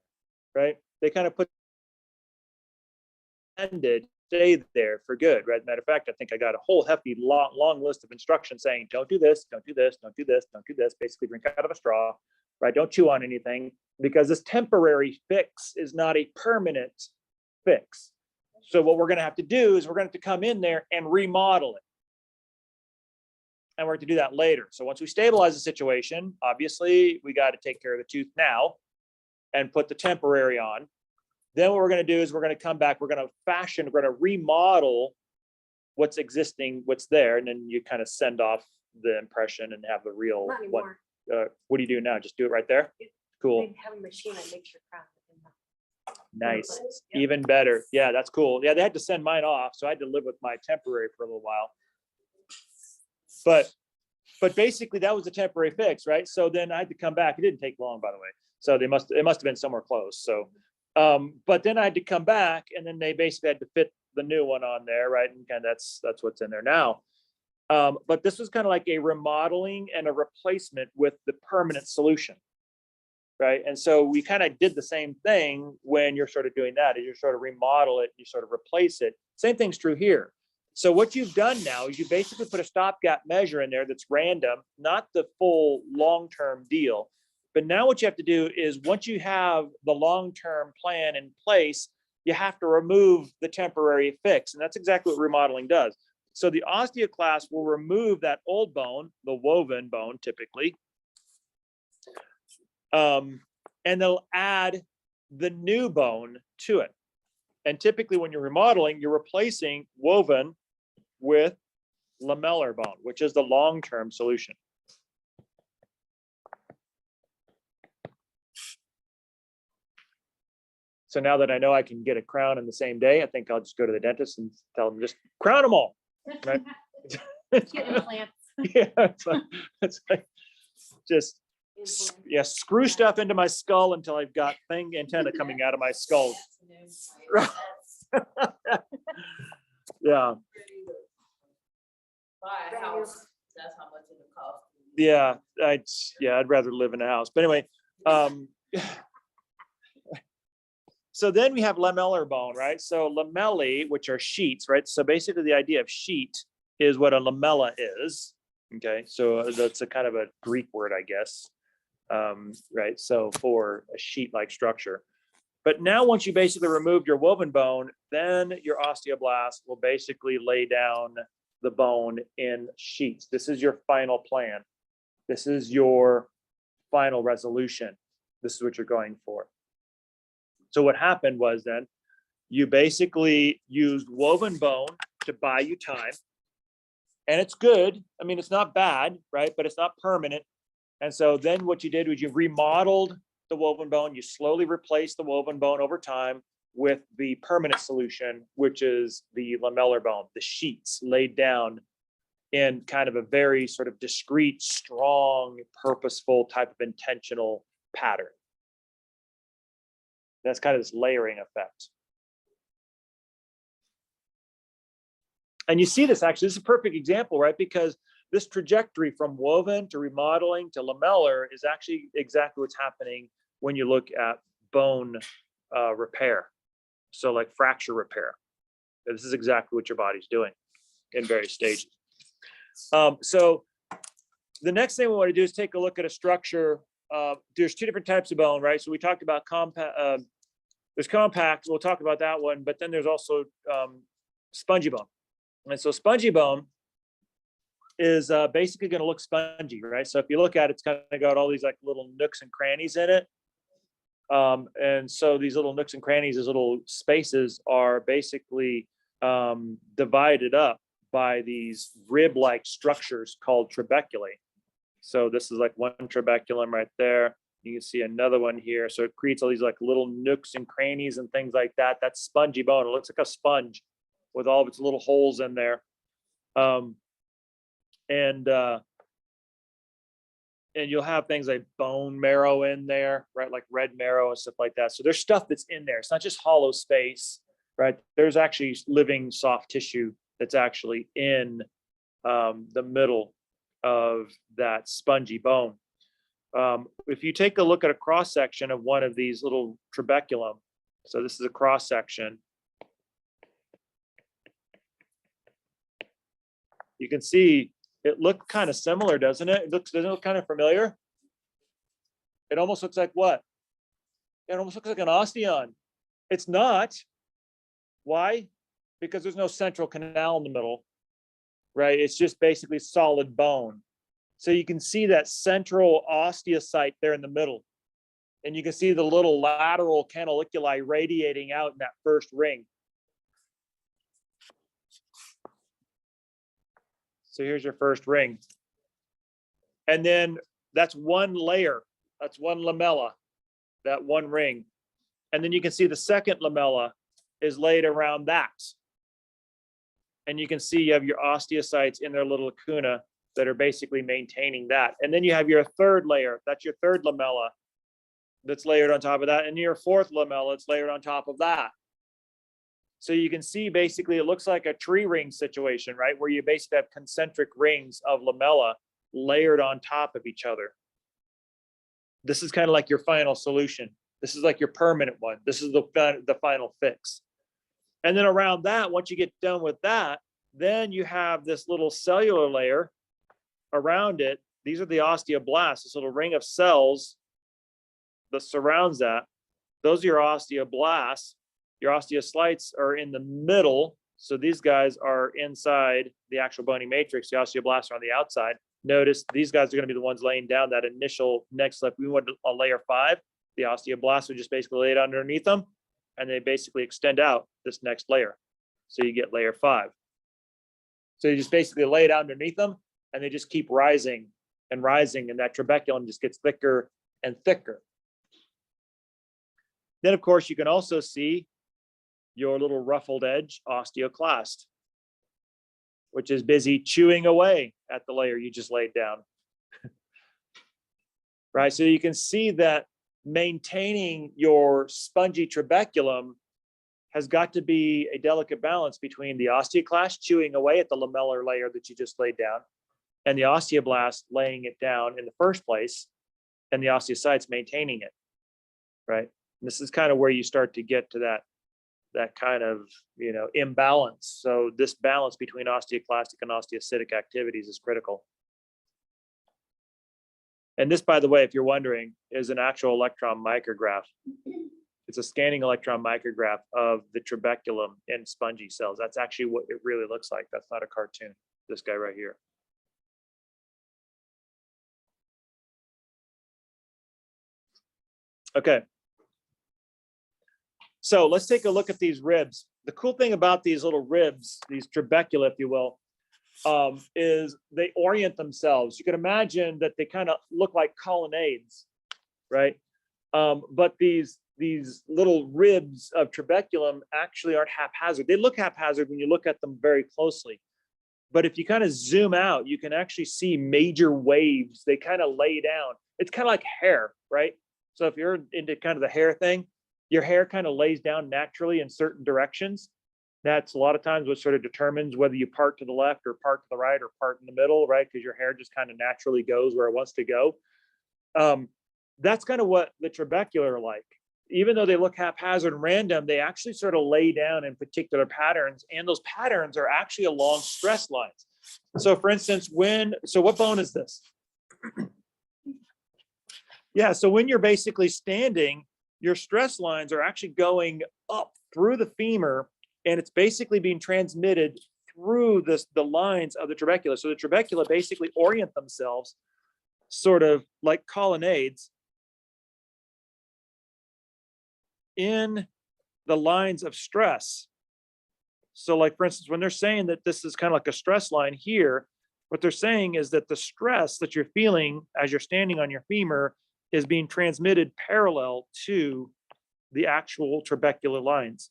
there, right? They kind of put ended, stay there for good, right? Matter of fact, I think I got a whole hefty long list of instructions saying, don't do this, don't do this, don't do this, don't do this. Basically, drink out of a straw, right? Don't chew on anything, because this temporary fix is not a permanent fix. So what we're going to have to do is we're going to have to come in there and remodel it. And we're going to do that later. So once we stabilize the situation, obviously we got to take care of the tooth now and put the temporary on. Then what we're going to do is we're going to come back, we're going to remodel what's existing, what's there. And then you kind of send off the impression and have the real one. What do you do now? Just do it right there? Cool. They have a machine that makes your crown. Nice. Even better. Yeah, that's cool. Yeah, they had to send mine off, so I had to live with my temporary for a little while. But basically that was a temporary fix, right? So then I had to come back. It didn't take long, by the way. So it must have been somewhere close. So but then I had to come back, and then they basically had to fit the new one on there, right? And kind of that's what's in there now. But this was kind of like a remodeling and a replacement with the permanent solution. Right. And so we kind of did the same thing when you're sort of doing that, is you sort of remodel it, you sort of replace it. Same thing's true here. So what you've done now is you basically put a stopgap measure in there that's random, not the full long-term deal. But now what you have to do is, once you have the long-term plan in place, you have to remove the temporary fix. And that's exactly what remodeling does. So the osteoclast will remove that old bone, the woven bone typically, and they'll add the new bone to it. And typically when you're remodeling, you're replacing woven with lamellar bone, which is the long-term solution. So now that I know I can get a crown in the same day, I think I'll just go to the dentist and tell them, just crown them all. Right? Get implants. Yeah, it's like just screw stuff into my skull until I've got antenna coming out of my skull. Yeah. Buy a house, that's how much it costs. Yeah, I'd rather live in a house. But anyway, so then we have lamellar bone, right? So lamellae, which are sheets, right? So basically the idea of sheet is what a lamella is. Okay, so that's a kind of a Greek word, I guess. Right, so for a sheet-like structure. But now once you basically remove your woven bone, then your osteoblast will basically lay down the bone in sheets. This is your final plan. This is your final resolution. This is what you're going for. So what happened was then you basically used woven bone to buy you time. And it's good. I mean, it's not bad, right? But it's not permanent. And so then what you did was you remodeled the woven bone. You slowly replaced the woven bone over time. with the permanent solution, which is the lamellar bone, the sheets laid down in kind of a very sort of discrete, strong, purposeful type of intentional pattern. That's kind of this layering effect. And you see this actually, this is a perfect example, right? Because this trajectory from woven to remodeling to lamellar is actually exactly what's happening when you look at bone repair. So like fracture repair. This is exactly what your body's doing in various stages. So the next thing we want to do is take a look at a structure. There's two different types of bone, right? So we talked about there's compact, we'll talk about that one, but then there's also spongy bone. And so spongy bone is basically going to look spongy, right? So if you look at it, it's kind of got all these like little nooks and crannies in it. And so these little nooks and crannies, these little spaces are basically divided up by these rib-like structures called trabeculae. So this is like one trabeculum right there. You can see another one here. So it creates all these like little nooks and crannies and things like that. That's spongy bone. It looks like a sponge with all of its little holes in there. And you'll have things like bone marrow in there, right? Like red marrow and stuff like that. So there's stuff that's in there. It's not just hollow space, right? There's actually living soft tissue that's actually in the middle of that spongy bone. If you take a look at a cross section of one of these little trabeculum, so this is a cross section, you can see it looked kind of similar, doesn't it? Doesn't it look kind of familiar? It almost looks like what? It almost looks like an osteon. It's not. Why? Because there's no central canal in the middle, right? It's just basically solid bone. So you can see that central osteocyte there in the middle. And you can see the little lateral canaliculi radiating out in that first ring. So here's your first ring. And then that's one layer. That's one lamella, that one ring. And then you can see the second lamella is laid around that. And you can see you have your osteocytes in their little lacuna that are basically maintaining that. And then you have your third layer. That's your third lamella that's layered on top of that. And your fourth lamella, it's layered on top of that. So you can see basically it looks like a tree ring situation, right? Where you basically have concentric rings of lamella layered on top of each other. This is kind of like your final solution. This is like your permanent one. This is the final fix. And then around that, once you get done with that, then you have this little cellular layer around it. These are the osteoblasts, this little ring of cells that surrounds that. Those are your osteoblasts. Your osteocytes are in the middle. So these guys are inside the actual bony matrix. The osteoblasts are on the outside. Notice these guys are going to be the ones laying down that initial next step. We want a layer 5. The osteoblasts would just basically lay it underneath them, and they basically extend out this next layer. So you get layer 5. So you just basically lay it out underneath them, and they just keep rising and rising, and that trabeculum just gets thicker and thicker. Then, of course, you can also see your little ruffled edge osteoclast, which is busy chewing away at the layer you just laid down. Right, so you can see that maintaining your spongy trabeculum has got to be a delicate balance between the osteoclast chewing away at the lamellar layer that you just laid down and the osteoblast laying it down in the first place and the osteocytes maintaining it, right? And this is kind of where you start to get to that kind of, imbalance. So this balance between osteoclastic and osteocytic activities is critical. And this, by the way, if you're wondering, is an actual electron micrograph. It's a scanning electron micrograph of the trabeculum in spongy cells. That's actually what it really looks like. That's not a cartoon. This guy right here. Okay. So let's take a look at these ribs. The cool thing about these little ribs, these trabecula, if you will, is they orient themselves. You can imagine that they kind of look like colonnades, right? But these little ribs of trabeculum actually aren't haphazard. They look haphazard when you look at them very closely. But if you kind of zoom out, you can actually see major waves. They kind of lay down. It's kind of like hair, right? So if you're into kind of the hair thing, your hair kind of lays down naturally in certain directions. That's a lot of times what sort of determines whether you part to the left or part to the right or part in the middle, right? Because your hair just kind of naturally goes where it wants to go. That's kind of what the trabecular are like. Even though they look haphazard and random, they actually sort of lay down in particular patterns, and those patterns are actually along stress lines. So for instance, what bone is this? Yeah, so when you're basically standing, your stress lines are actually going up through the femur, and it's basically being transmitted through the lines of the trabecula. So the trabecula basically orient themselves sort of like colonnades in the lines of stress. So like, for instance, when they're saying that this is kind of like a stress line here, what they're saying is that the stress that you're feeling as you're standing on your femur is being transmitted parallel to the actual trabecular lines.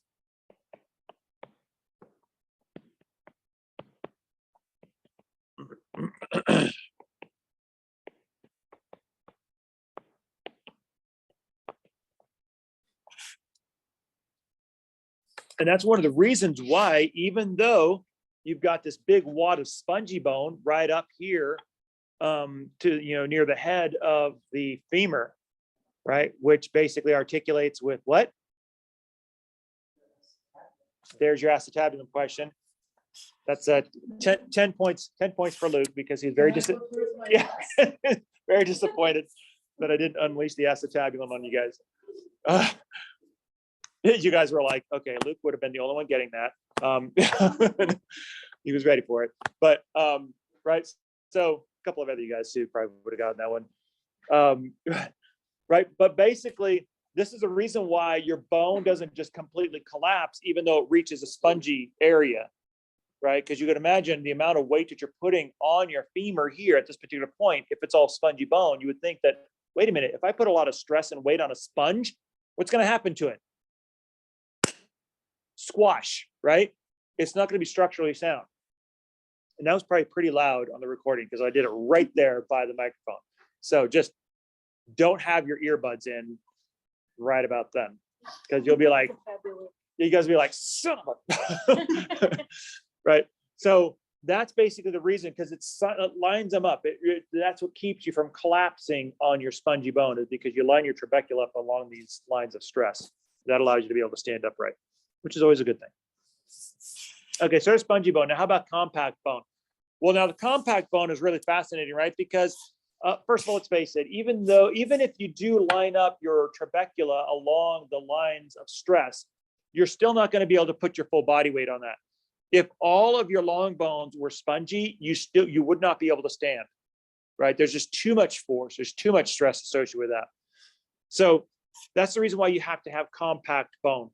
And that's one of the reasons why, even though you've got this big wad of spongy bone right up here near the head of the femur, right, which basically articulates with what? There's your acetabulum question. That's 10 points for Luke, because he's very very disappointed that I didn't unleash the acetabulum on you guys. You guys were like, okay, Luke would have been the only one getting that. He was ready for it. But right, so a couple of other you guys too probably would have gotten that one. Right, but basically, this is a reason why your bone doesn't just completely collapse, even though it reaches a spongy area, right? Because you can imagine the amount of weight that you're putting on your femur here at this particular point. If it's all spongy bone, you would think that, wait a minute, if I put a lot of stress and weight on a sponge, what's going to happen to it? Squash, right? It's not going to be structurally sound. And that was probably pretty loud on the recording because I did it right there by the microphone. So just don't have your earbuds in right about then, because you'll be like, you guys will be like, son of a right? So that's basically the reason, because it lines them up. That's what keeps you from collapsing on your spongy bone, is because you line your trabecula up along these lines of stress. That allows you to be able to stand upright, which is always a good thing. Okay, so there's spongy bone. Now, how about compact bone? Well, now the compact bone is really fascinating, right? Because first of all, let's face it, even if you do line up your trabecula along the lines of stress, you're still not going to be able to put your full body weight on that. If all of your long bones were spongy, you would not be able to stand, right? There's just too much force. There's too much stress associated with that. So that's the reason why you have to have compact bone.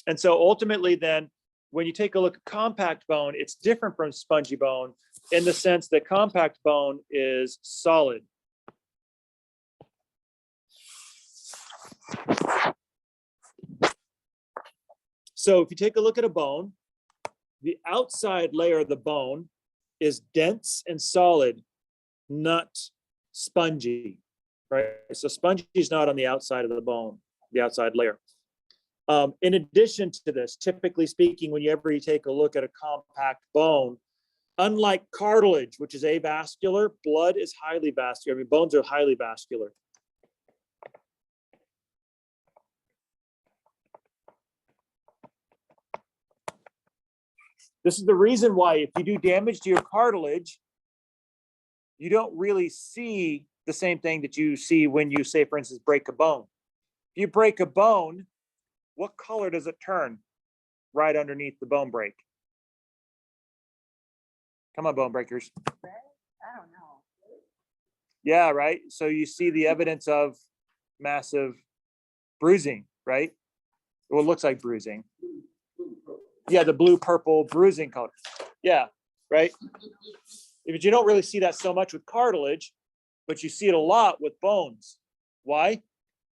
And so ultimately then, when you take a look at compact bone, it's different from spongy bone in the sense that compact bone is solid. So if you take a look at a bone, the outside layer of the bone is dense and solid, not spongy, right? So spongy is not on the outside of the bone, the outside layer. In addition to this, typically speaking, whenever you take a look at a compact bone, unlike cartilage, which is avascular, blood is highly vascular. I mean, bones are highly vascular. This is the reason why if you do damage to your cartilage, you don't really see the same thing that you see when you, say, for instance, break a bone. If you break a bone, what color does it turn right underneath the bone break? Come on, bone breakers. I don't know. Yeah, right. So you see the evidence of massive bruising, right? Well, it looks like bruising. Yeah, the blue purple bruising color. Yeah, right. But you don't really see that so much with cartilage, but you see it a lot with bones. Why?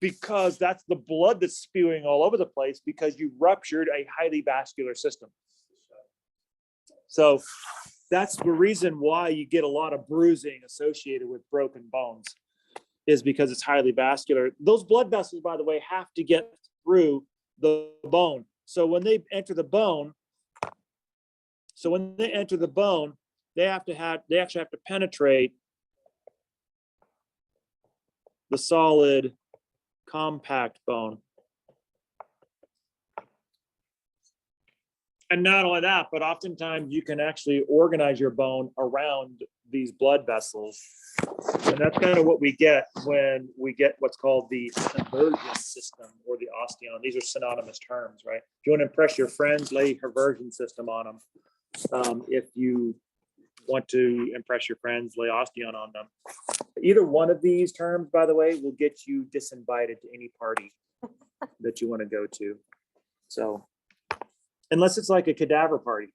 because that's the blood that's spewing all over the place because you ruptured a highly vascular system. So that's the reason why you get a lot of bruising associated with broken bones, is because it's highly vascular. Those blood vessels, by the way, have to get through the bone. So when they enter the bone, they actually have to penetrate the solid compact bone. And not only that, but oftentimes you can actually organize your bone around these blood vessels. And that's kind of what we get when we get what's called the conversion system or the osteon. These are synonymous terms, right? If you want to impress your friends, lay conversion system on them. If you want to impress your friends, lay osteon on them. Either one of these terms, by the way, will get you disinvited to any party that you want to go to. So, unless it's like a cadaver party.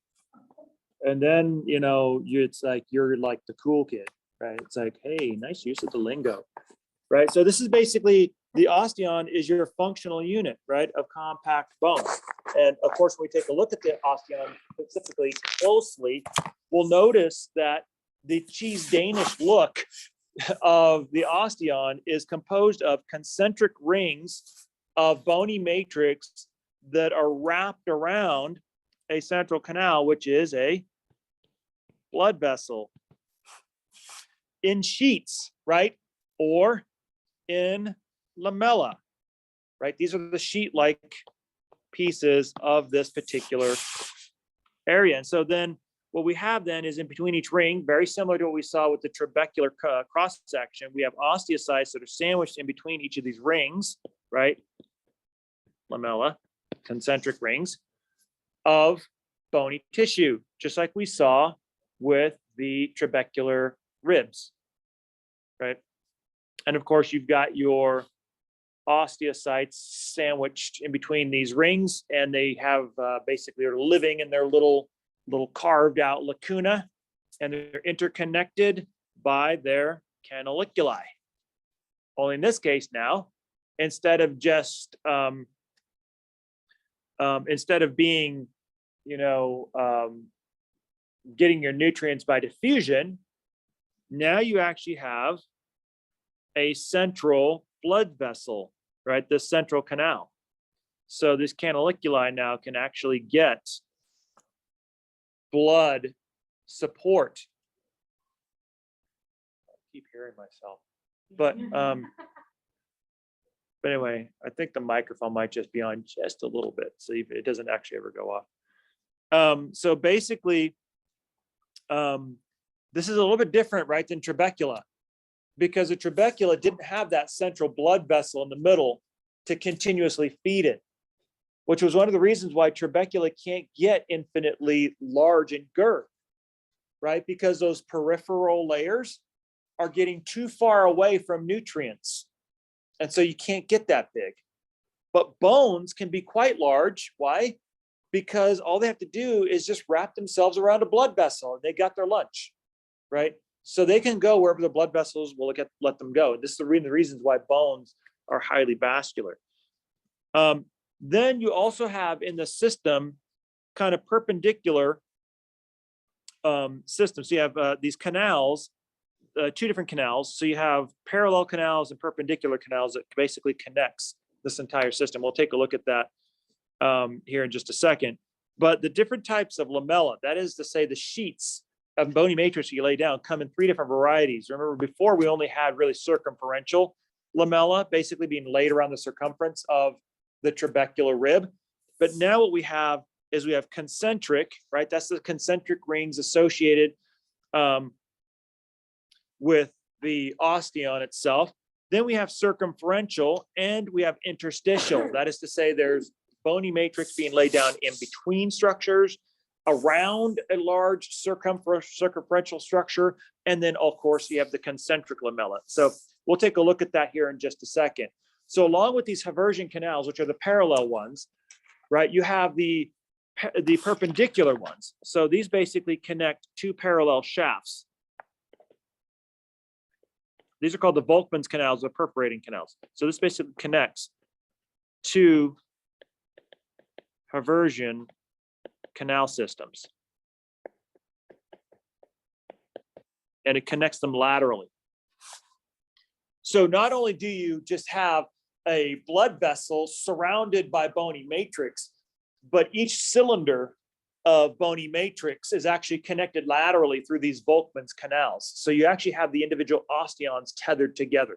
And then, you know, it's like, you're like the cool kid, right? It's like, hey, nice use of the lingo, right? So this is basically, the osteon is your functional unit, right, of compact bone. And of course, when we take a look at the osteon specifically closely, we'll notice that the cheese Danish look of the osteon is composed of concentric rings of bony matrix that are wrapped around a central canal, which is a blood vessel, in sheets, right? Or in lamella, right? These are the sheet-like pieces of this particular area. And so then what we have then is in between each ring, very similar to what we saw with the trabecular cross section, we have osteocytes that are sandwiched in between each of these rings, right? Lamella, concentric rings of bony tissue, just like we saw with the trabecular ribs, right? And of course, you've got your osteocytes sandwiched in between these rings, and they have basically are living in their little carved out lacuna, and they're interconnected by their canaliculi. Only in this case now, instead of just instead of being, you know, getting your nutrients by diffusion, now you actually have a central blood vessel, right? The central canal. So this canaliculi now can actually get blood support. I keep hearing myself, but anyway, I think the microphone might just be on just a little bit, so it doesn't actually ever go off. So basically, this is a little bit different, right, than trabecula, because the trabecula didn't have that central blood vessel in the middle to continuously feed it, which was one of the reasons why trabecula can't get infinitely large in girth, right? Because those peripheral layers are getting too far away from nutrients. And so you can't get that big. But bones can be quite large. Why? Because all they have to do is just wrap themselves around a blood vessel, and they got their lunch, right? So they can go wherever the blood vessels will let them go. This is the reasons why bones are highly vascular. Then you also have in the system kind of perpendicular systems. So you have these canals, two different canals. So you have parallel canals and perpendicular canals that basically connects this entire system. We'll take a look at that here in just a second. But the different types of lamella, that is to say the sheets of bony matrix you lay down, come in three different varieties. Remember, before we only had really circumferential lamella, basically being laid around the circumference of the trabecular rib. But now what we have is we have concentric, right? That's the concentric rings associated with the osteon itself. Then we have circumferential, and we have interstitial. That is to say there's bony matrix being laid down in between structures, around a large circumferential structure, and then of course you have the concentric lamella. So we'll take a look at that here in just a second. So along with these haversian canals, which are the parallel ones, right, you have the perpendicular ones. So these basically connect two parallel shafts. These are called the Volkmann's canals or perforating canals. So this basically connects two Haversian canal systems. And it connects them laterally. So not only do you just have a blood vessel surrounded by bony matrix, but each cylinder of bony matrix is actually connected laterally through these Volkmann's canals. So you actually have the individual osteons tethered together.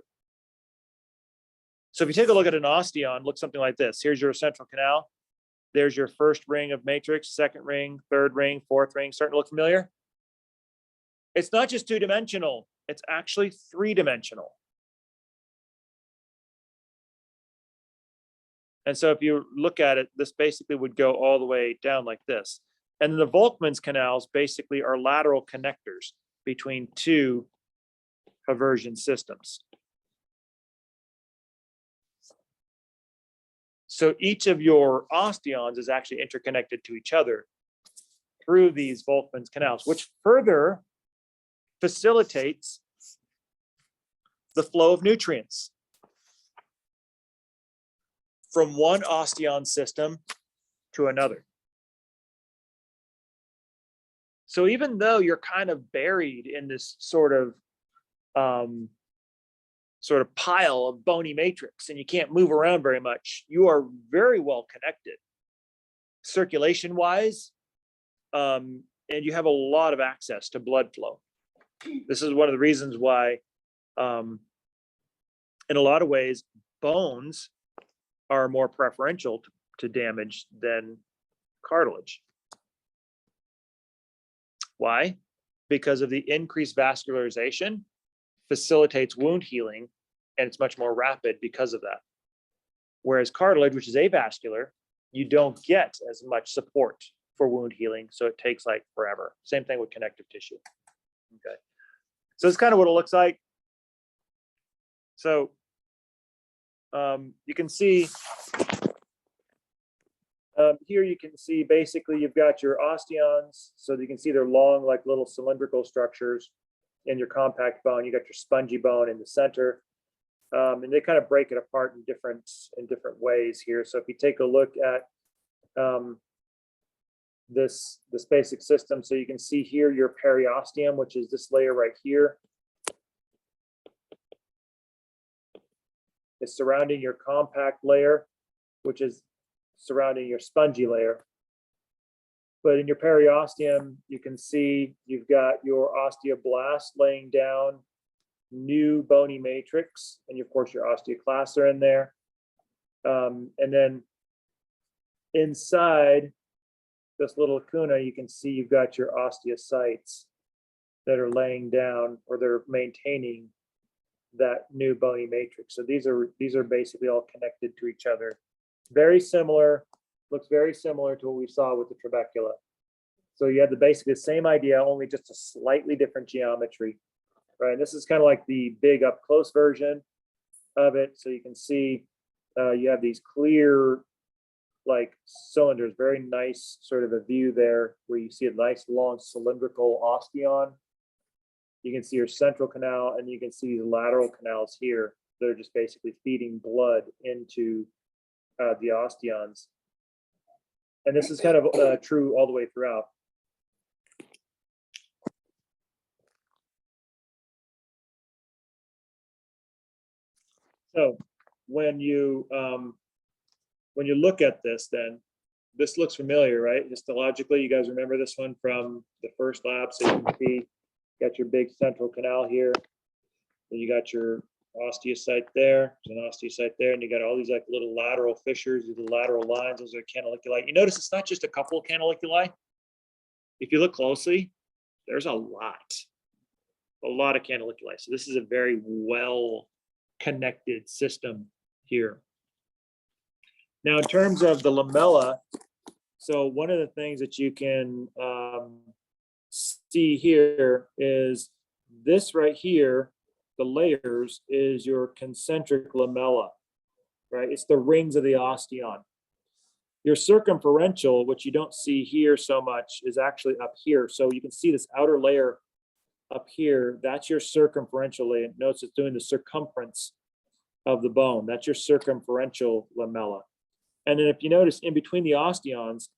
So if you take a look at an osteon, look something like this. Here's your central canal. There's your first ring of matrix, second ring, third ring, fourth ring. Starting to look familiar? It's not just two-dimensional, it's actually three-dimensional. And so if you look at it, this basically would go all the way down like this. And the Volkmann's canals basically are lateral connectors between two Haversian systems. So each of your osteons is actually interconnected to each other through these Volkmann's canals, which further facilitates the flow of nutrients from one osteon system to another. So even though you're kind of buried in this sort of pile of bony matrix and you can't move around very much, you are very well connected circulation wise, and you have a lot of access to blood flow. This is one of the reasons why in a lot of ways bones are more preferential to damage than cartilage. Why? Because of the increased vascularization facilitates wound healing, and it's much more rapid because of that. Whereas cartilage, which is avascular, you don't get as much support for wound healing, so it takes like forever. Same thing with connective tissue. Okay, so it's kind of what it looks like. So you can see here, you can see basically you've got your osteons, so you can see they're long, like little cylindrical structures in your compact bone. You got your spongy bone in the center, and they kind of break it apart in different ways here. So if you take a look at this basic system, so you can see here your periosteum, which is this layer right here. It's surrounding your compact layer, which is surrounding your spongy layer. But in your periosteum, you can see you've got your osteoblast laying down new bony matrix, and of course your osteoclasts are in there. And then inside this little lacuna, you can see you've got your osteocytes that are laying down, or they're maintaining that new bony matrix. So these are basically all connected to each other. Very similar, looks very similar to what we saw with the trabecula. So you have basically the same idea, only just a slightly different geometry, right? And this is kind of like the big up close version of it. So you can see you have these clear like cylinders, very nice sort of a view there where you see a nice long cylindrical osteon. You can see your central canal, and you can see the lateral canals here. They're just basically feeding blood into the osteons. And this is kind of true all the way throughout. So when you look at this, then this looks familiar, right? Histologically, you guys remember this one from the first lab. So you can see, got your big central canal here. Then you got your osteocyte there, there's an osteocyte there, and you got all these like little lateral fissures, these lateral lines. Those are canaliculi. You notice it's not just a couple of canaliculi. If you look closely, there's a lot of canaliculi. So this is a very well connected system here. Now, in terms of the lamella, so one of the things that you can see here is this right here, the layers is your concentric lamella, right? It's the rings of the osteon. Your circumferential, which you don't see here so much, is actually up here. So you can see this outer layer up here, that's your circumferential layer. Notice it's doing the circumference of the bone. That's your circumferential lamella. And then if you notice in between the osteons,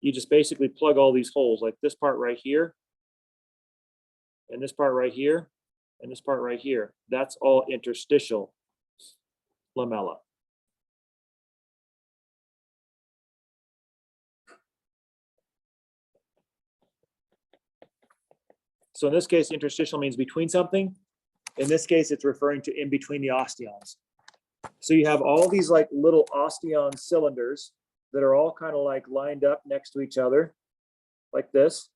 you just basically plug all these holes, like this part right here, and this part right here, and this part right here. That's all interstitial lamella. So in this case, interstitial means between something. In this case, it's referring to in between the osteons. So you have all these like little osteon cylinders that are all kind of like lined up next to each other, like this.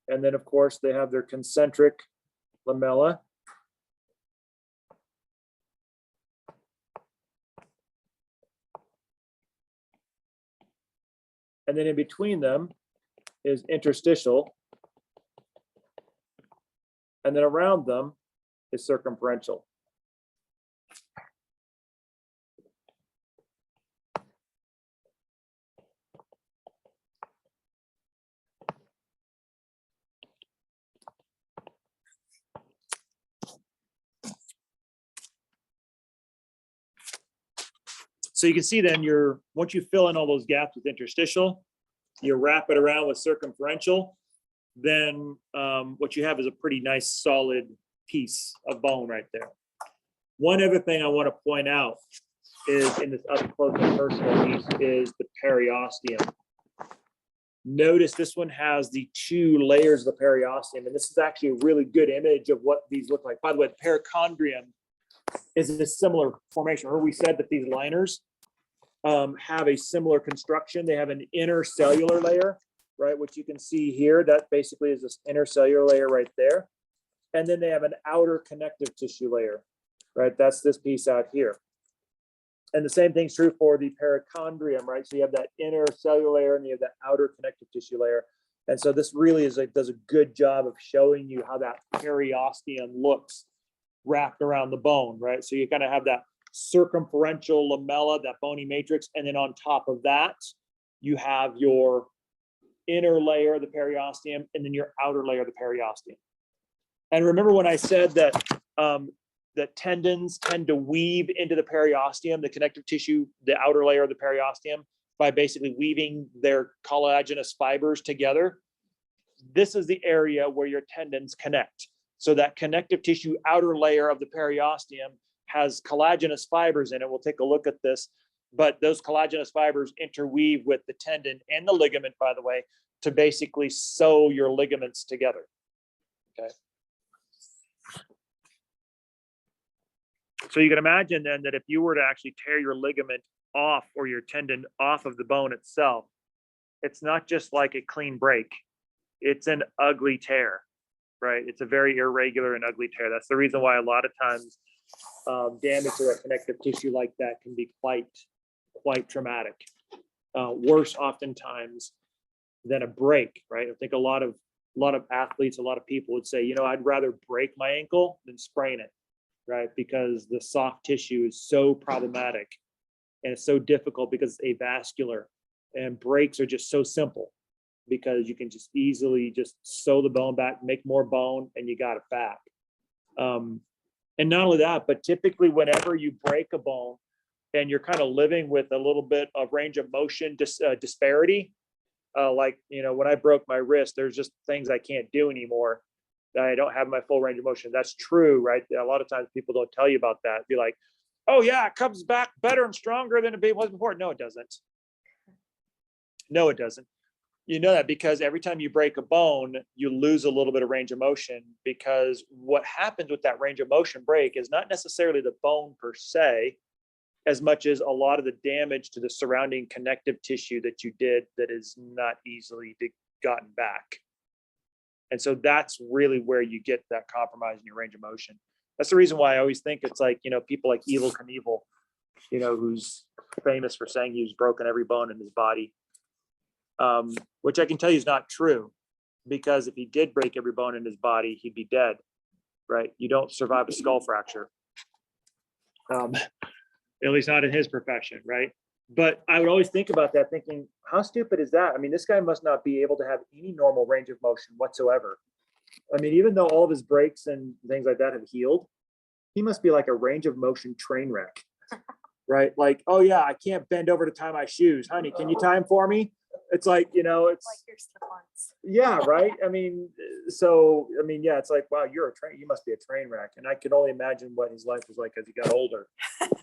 And then of course they have their concentric lamella. And then in between them is interstitial. And then around them is circumferential. So you can see then once you fill in all those gaps with interstitial, you wrap it around with circumferential, then what you have is a pretty nice solid piece of bone right there. One other thing I want to point out is in this up close and personal piece is the periosteum. Notice this one has the 2 layers of the periosteum, and this is actually a really good image of what these look like. By the way, the perichondrium is a similar formation. Or we said that these liners have a similar construction. They have an inner cellular layer, right, which you can see here. That basically is this inner cellular layer right there. And then they have an outer connective tissue layer, right? That's this piece out here. And the same thing's true for the perichondrium, right? So you have that inner cellular layer and you have that outer connective tissue layer. And so this really does a good job of showing you how that periosteum looks wrapped around the bone, right? So you kind of have that circumferential lamella, that bony matrix, and then on top of that, you have your inner layer of the periosteum and then your outer layer of the periosteum. And remember when I said that that tendons tend to weave into the periosteum, the connective tissue, the outer layer of the periosteum, by basically weaving their collagenous fibers together? This is the area where your tendons connect. So that connective tissue outer layer of the periosteum has collagenous fibers in it. We'll take a look at this, but those collagenous fibers interweave with the tendon and the ligament, by the way, to basically sew your ligaments together. Okay. So you can imagine then that if you were to actually tear your ligament off or your tendon off of the bone itself, it's not just like a clean break. It's an ugly tear, right? It's a very irregular and ugly tear. That's the reason why a lot of times damage to a connective tissue like that can be quite traumatic. Worse oftentimes than a break, right? I think a lot of athletes, a lot of people would say, you know, I'd rather break my ankle than sprain it, right? Because the soft tissue is so problematic and it's so difficult because it's avascular, and breaks are just so simple because you can just easily just sew the bone back, make more bone, and you got it back. And not only that, but typically whenever you break a bone and you're kind of living with a little bit of range of motion disparity, like, you know, when I broke my wrist, there's just things I can't do anymore. I don't have my full range of motion. That's true, right? A lot of times people don't tell you about that. Be like, oh yeah, it comes back better and stronger than it was before. No, it doesn't. No, it doesn't. You know that because every time you break a bone, you lose a little bit of range of motion, because what happens with that range of motion break is not necessarily the bone per se, as much as a lot of the damage to the surrounding connective tissue that you did that is not easily gotten back. And so that's really where you get that compromise in your range of motion. That's the reason why I always think it's like, you know, people like Evel Knievel, you know, who's famous for saying he's broken every bone in his body, which I can tell you is not true, because if he did break every bone in his body, he'd be dead, right? You don't survive a skull fracture, at least not in his profession, right? But I would always think about that, thinking, how stupid is that? I mean, this guy must not be able to have any normal range of motion whatsoever. I mean, even though all of his brakes and things like that have healed, he must be like a range of motion train wreck, right? Like, oh yeah, I can't bend over to tie my shoes. Honey, can you tie them for me? It's like, it's Like your slip-ons. yeah, right. I mean, so, I mean, yeah, it's like, wow, you must be a train wreck. And I can only imagine what his life was like as he got older,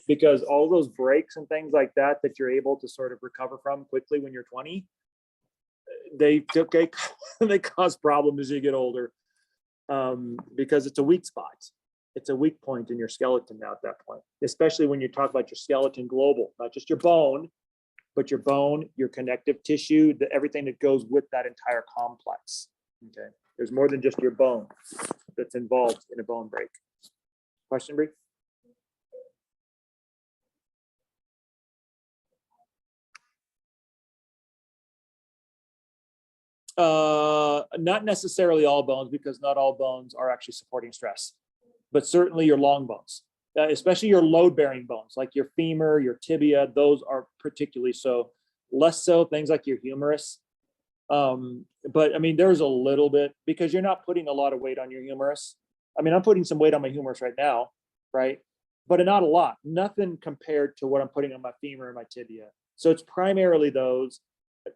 because all those breaks and things like that you're able to sort of recover from quickly when you're 20, they cause problems as you get older, because it's a weak spot. It's a weak point in your skeleton now at that point, especially when you talk about your skeleton global, not just your bone, but your bone, your connective tissue, everything that goes with that entire complex. Okay, there's more than just your bone that's involved in a bone break. Question, Bree? Not necessarily all bones, because not all bones are actually supporting stress, but certainly your long bones, especially your load-bearing bones, like your femur, your tibia, those are particularly so. Less so things like your humerus. But I mean, there's a little bit, because you're not putting a lot of weight on your humerus. I mean, I'm putting some weight on my humerus right now, right? But not a lot, nothing compared to what I'm putting on my femur and my tibia. So it's primarily those,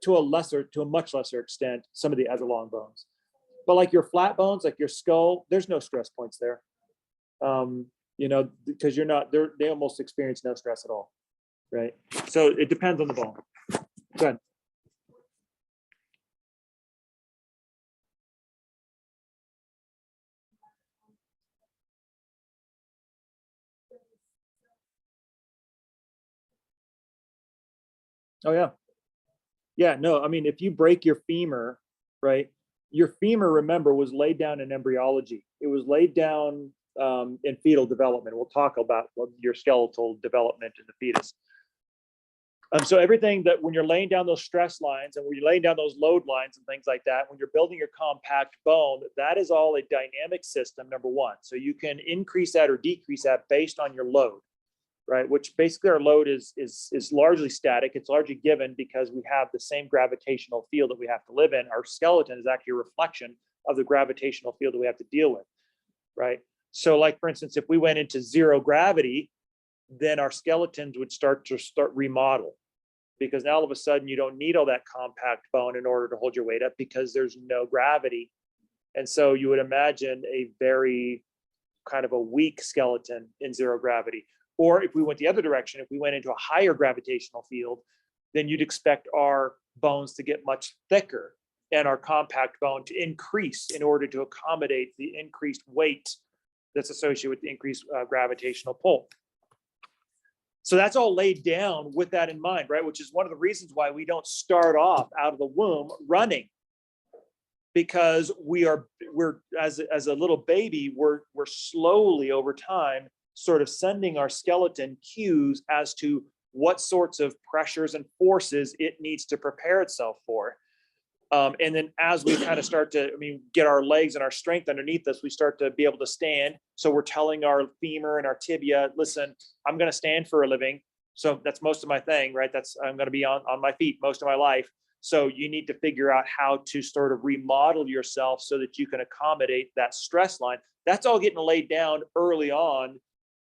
to a much lesser extent, some of the other long bones. But like your flat bones, like your skull, there's no stress points there. Because they almost experience no stress at all, right? So it depends on the bone. Go ahead. Oh yeah. Yeah, no, I mean, if you break your femur, right? Your femur, remember, was laid down in embryology. It was laid down in fetal development. We'll talk about your skeletal development in the fetus. So everything that, when you're laying down those stress lines and when you're laying down those load lines and things like that, when you're building your compact bone, that is all a dynamic system, number one. So you can increase that or decrease that based on your load, right? Which basically our load is largely static. It's largely given because we have the same gravitational field that we have to live in. Our skeleton is actually a reflection of the gravitational field that we have to deal with, right? So like, for instance, if we went into zero gravity, then our skeletons would start remodel, because now all of a sudden you don't need all that compact bone in order to hold your weight up because there's no gravity. And so you would imagine a very kind of a weak skeleton in zero gravity. Or if we went the other direction, if we went into a higher gravitational field, then you'd expect our bones to get much thicker and our compact bone to increase in order to accommodate the increased weight that's associated with the increased gravitational pull. So that's all laid down with that in mind, right? Which is one of the reasons why we don't start off out of the womb running, because we're as a little baby, we're slowly over time sort of sending our skeleton cues as to what sorts of pressures and forces it needs to prepare itself for. And then as we kind of start to, get our legs and our strength underneath us, we start to be able to stand. So we're telling our femur and our tibia, listen, I'm going to stand for a living. So that's most of my thing, right? I'm going to be on my feet most of my life. So you need to figure out how to sort of remodel yourself so that you can accommodate that stress line. That's all getting laid down early on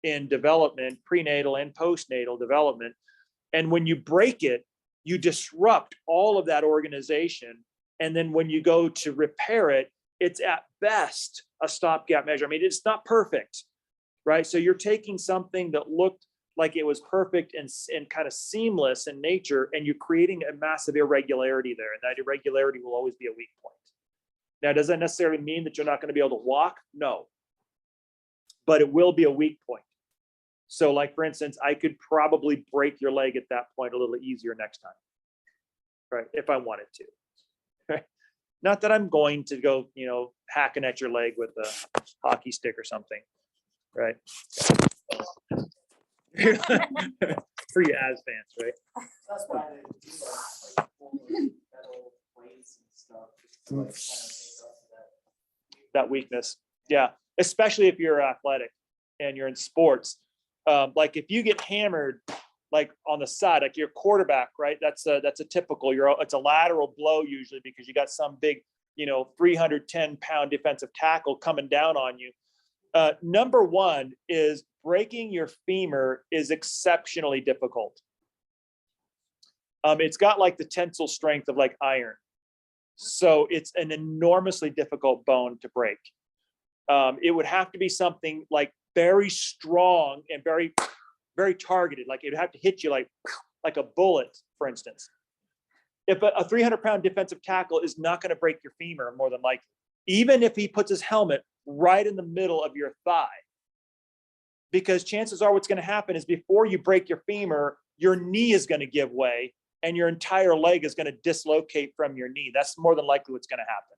in development, prenatal and postnatal development. And when you break it, you disrupt all of that organization. And then when you go to repair it, it's at best a stopgap measure. It's not perfect, right? So you're taking something that looked like it was perfect and kind of seamless in nature, and you're creating a massive irregularity there. And that irregularity will always be a weak point. Now, does that necessarily mean that you're not going to be able to walk? No, but it will be a weak point. So like, for instance, I could probably break your leg at that point a little easier next time, right? If I wanted to, right? Not that I'm going to go, hacking at your leg with a hockey stick or something, right? For you as fans, right? That's why they do like metal plates and stuff. Just to, like, kind of make up for That weakness. Yeah. Especially if you're athletic and you're in sports. Like if you get hammered like on the side, like your quarterback, right? That's a typical, it's a lateral blow usually because you got some big, 310-pound defensive tackle coming down on you. Number one is breaking your femur is exceptionally difficult. It's got like the tensile strength of like iron. So it's an enormously difficult bone to break. It would have to be something like very strong and very, very targeted. Like it would have to hit you like a bullet, for instance. If a 300-pound defensive tackle is not going to break your femur, more than likely, even if he puts his helmet right in the middle of your thigh, because chances are what's going to happen is before you break your femur, your knee is going to give way and your entire leg is going to dislocate from your knee. That's more than likely what's going to happen.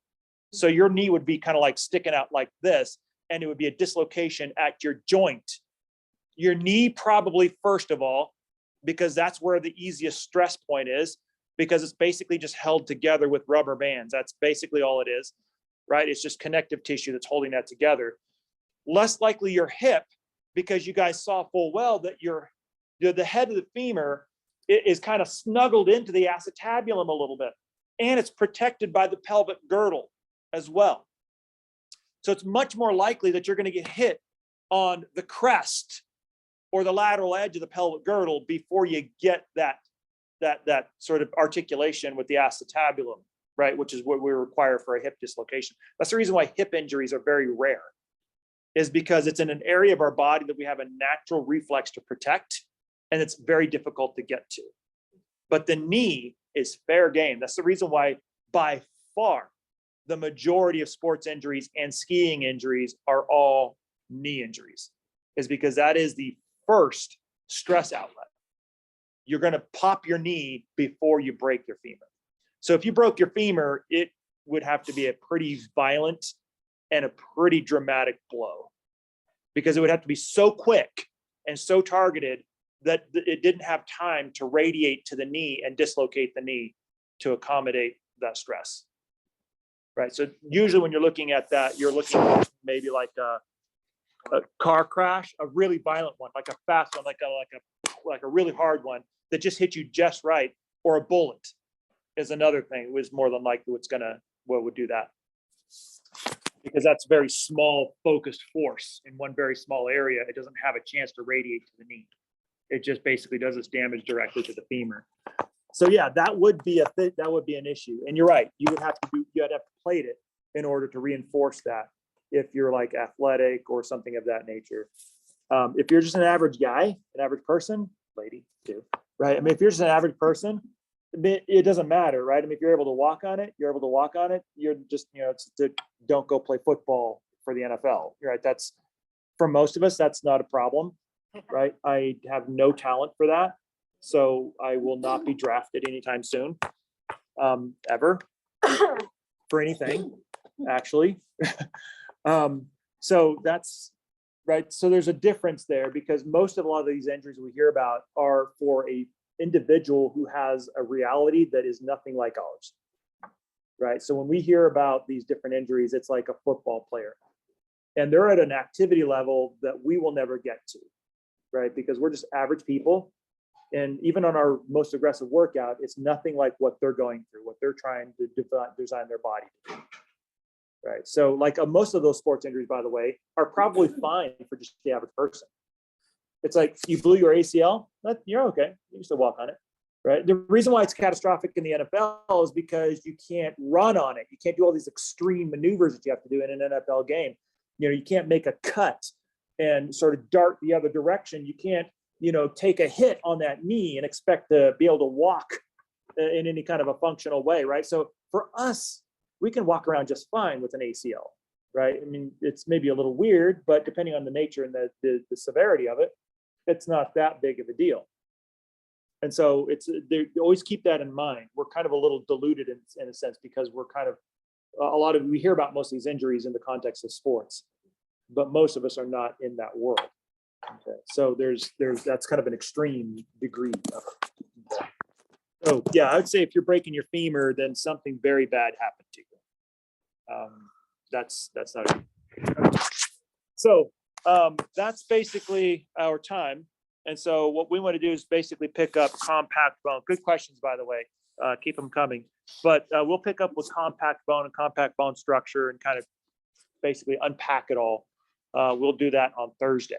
So your knee would be kind of like sticking out like this, and it would be a dislocation at your joint. Your knee probably first of all, because that's where the easiest stress point is, because it's basically just held together with rubber bands. That's basically all it is, right? It's just connective tissue that's holding that together. Less likely your hip, because you guys saw full well that the head of the femur is kind of snuggled into the acetabulum a little bit, and it's protected by the pelvic girdle as well. So it's much more likely that you're going to get hit on the crest or the lateral edge of the pelvic girdle before you get that sort of articulation with the acetabulum, right? Which is what we require for a hip dislocation. That's the reason why hip injuries are very rare, is because it's in an area of our body that we have a natural reflex to protect, and it's very difficult to get to. But the knee is fair game. That's the reason why by far the majority of sports injuries and skiing injuries are all knee injuries, is because that is the first stress outlet. You're going to pop your knee before you break your femur. So if you broke your femur, it would have to be a pretty violent and a pretty dramatic blow, because it would have to be so quick and so targeted that it didn't have time to radiate to the knee and dislocate the knee to accommodate that stress. Right. So usually when you're looking at that, you're looking at maybe like a car crash, a really violent one, like a fast one, like a really hard one that just hit you just right, or a bullet is another thing. It was more than likely what would do that, because that's very small focused force in one very small area. It doesn't have a chance to radiate to the knee. It just basically does its damage directly to the femur. So yeah, that would be an issue. And you're right, you'd have to plate it in order to reinforce that if you're like athletic or something of that nature. If you're just an average guy, an average person, lady too, right? I mean, if you're just an average person, it doesn't matter, right? I mean, if you're able to walk on it, you're able to walk on it. You're just, don't go play football for the NFL, right? That's, for most of us, that's not a problem, right? I have no talent for that. So I will not be drafted anytime soon, ever, for anything, actually. So that's right. So there's a difference there, because a lot of these injuries we hear about are for a individual who has a reality that is nothing like ours, right? So when we hear about these different injuries, it's like a football player, and they're at an activity level that we will never get to, right? Because we're just average people. And even on our most aggressive workout, it's nothing like what they're going through, what they're trying to design their body to do. Right. So like most of those sports injuries, by the way, are probably fine for just the average person. It's like you blew your ACL, you're okay. You can still walk on it. Right. The reason why it's catastrophic in the NFL is because you can't run on it. You can't do all these extreme maneuvers that you have to do in an NFL game. You can't make a cut and sort of dart the other direction. You can't, take a hit on that knee and expect to be able to walk in any kind of a functional way, right? So for us, we can walk around just fine with an ACL, right? I mean, it's maybe a little weird, but depending on the nature and the severity of it, it's not that big of a deal. And so they always keep that in mind. We're kind of a little diluted in a sense, because we're kind of, we hear about most of these injuries in the context of sports, but most of us are not in that world. Okay. So that's kind of an extreme degree of it. Okay. So yeah, I would say if you're breaking your femur, then something very bad happened to you. That's not it. So that's basically our time. And so what we want to do is basically pick up compact bone. Good questions, by the way. Keep them coming. But we'll pick up with compact bone and compact bone structure and kind of basically unpack it all. We'll do that on Thursday.